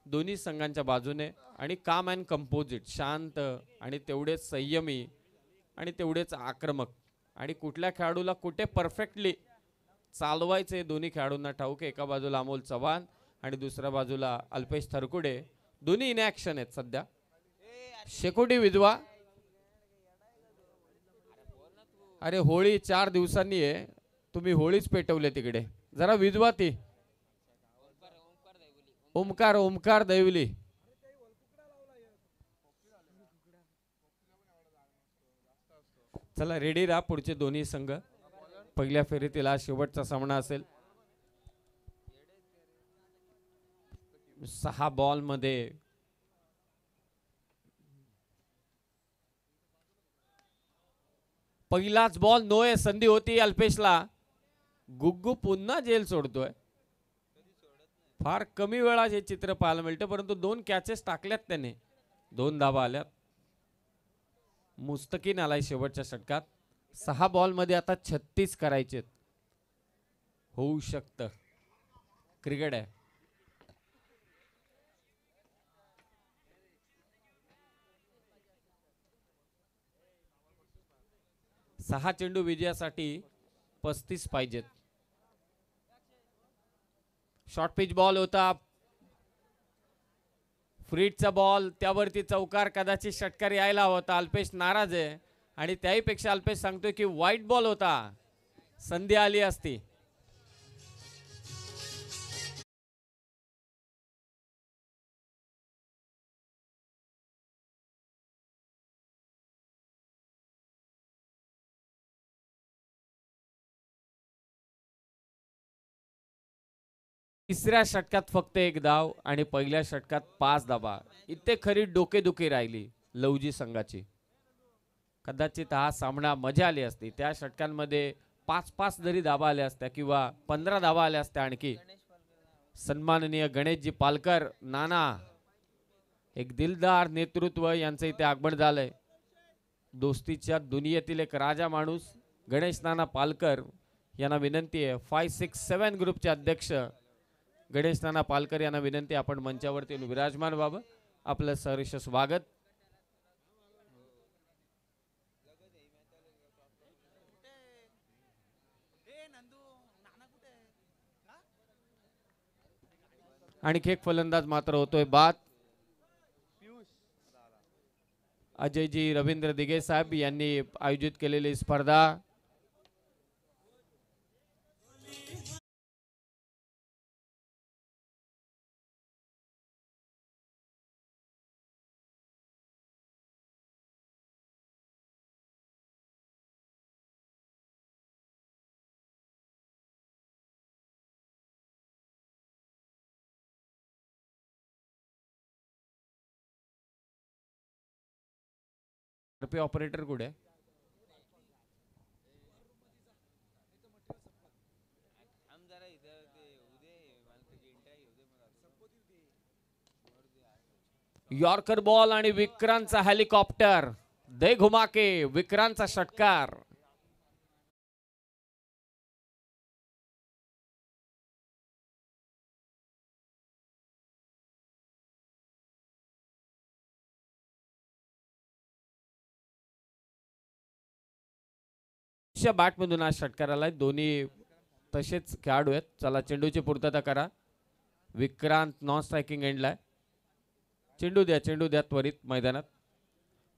दोन्ही संघांच्या बाजूने आणि काम अँड कंपोजिट शांत आणि तेवढेच संयमी आणि तेवढेच आक्रमक आणि कुठल्या खेळाडूला कुठे परफेक्टली चालवायचे दोन्ही खेळाडूंना ठाऊक. एका बाजूला अमोल चव्हाण आणि दुसऱ्या बाजूला अल्पेश थरकुडे. दोन्ही इन ॲक्शन आहेत सध्या. शेकोटी विधवा. अरे होळी 4 दिवसांनी आहे, तुम्ही होळीच पेटवले तिकडे. जरा विधवा ती ओमकार ओमकार दैवली. चला रेडी राहा. पुढचे दोन्ही संघ पहिल्या फेरीतील आज शेवटचा सामना असेल. 6 बॉल मध्ये पहिलाच बॉल नो आहे. संधी होती अल्पेशला. गुग्गू पुन्हा जेल सोडतोय. फार कमी वेळा हे चित्र पाहायला मिळतं, परंतु 2 कॅचेस टाकल्यात त्याने. 2 धावा आल्यात. मुस्तकीन आलाय शेवटच्या षटकात. 6 बॉल मध्ये आता 36 करायचे. होऊ शकतं. क्रिकेट आहे. सहा चेंडू विजयासाठी 35 पाहिजेत. शॉर्ट पिच बॉल होता. फ्रीटचा बॉल त्यावरती चौकार. कदाचित षटकार यायला होता. अल्पेश नाराज आहे आणि त्याहीपेक्षा अल्पेश सांगतोय की वाईट बॉल होता, संधी आली असती. तिसऱ्या षटकात फक्त 1 धाव आणि पहिल्या षटकात 5 धावा. इथे खरी डोकेदुखी राहिली लवजी संघाची. कदाचित हा सामना मजा आली असती. त्या षटकांमध्ये 5-5 जरी धावा आल्या असत्या किंवा 15 धावा आल्या असत्या आणखी. सन्माननीय गणेशजी पालकर नाना, एक दिलदार नेतृत्व यांचं इथे आगमन झालंय. दोस्तीच्या दुनियेतील एक राजा माणूस गणेश नाना पालकर यांना विनंती आहे. 567 ग्रुपचे अध्यक्ष गणेश नाना पालकर यांना विनंती, आपण मंचावरती विराजमान व्हावं. आपलं सहर्ष स्वागत. आणखी एक फलंदाज मात्र होतोय बाद. अजयजी रवींद्र दिघे साहेब यांनी आयोजित केलेली स्पर्धा. ऑपरेटर कुठे? यॉर्कर बॉल आणि विक्रांतचा हेलिकॉप्टर. दे घुमा के विक्रांतचा षटकार. बॅट मधून आज षटकार आलाय. दोन्ही तसेच खेळाडू आहेत. चला चेंडूची पूर्तता करा. विक्रांत नॉन स्ट्रायकिंग एंडला. चेंडू द्या त्वरित मैदानात.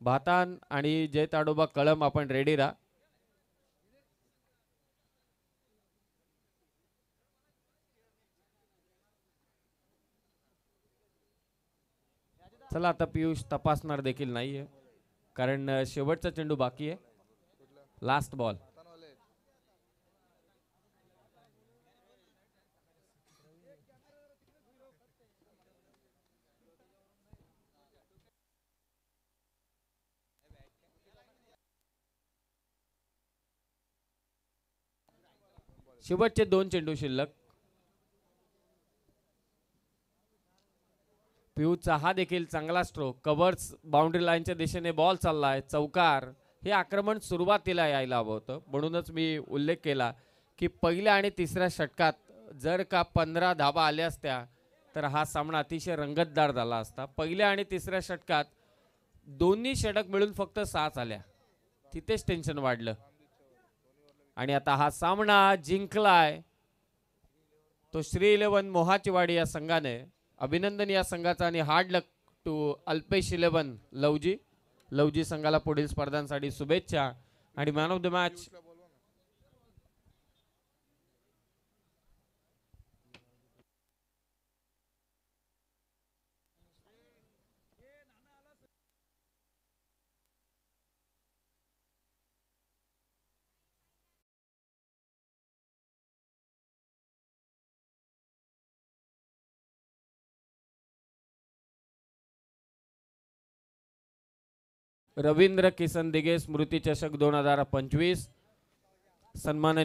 भातान आणि जय ताडोबा कळम आपण रेडी राहा. चला आता पियुष तपासणार देखील नाहीये. कारण शेवटचा चेंडू बाकी आहे. Last ball. शेवटचे 2 चेंडू शिल्लक. पियूचा हा देखील चांगला स्ट्रोक. कव्हर्स बाउंड्री लाईनच्या दिशेने बॉल चाललाय. चौकार. हे आक्रमण सुरुवातीला यायला हवं होतं. म्हणूनच मी उल्लेख केला की पहिल्या आणि तिसऱ्या षटकात जर का 15 धावा आल्या असत्या तर हा सामना अतिशय रंगतदार झाला असता. पहिल्या आणि तिसऱ्या षटकात दोन्ही षटक मिळून फक्त 6 आल्या. तिथेच टेन्शन वाढलं. आणि आता हा सामना जिंकलाय तो श्री 11 मोहाचीवाडी या संघाने. अभिनंदन या संघाचा आणि hard luck to Alpesh 11 Lavji. Lavji संघाला पुढील स्पर्धांसाठी शुभेच्छा. आणि man of the match Ravindra Kisan Dighe स्मृती चषक 2025 सन्मान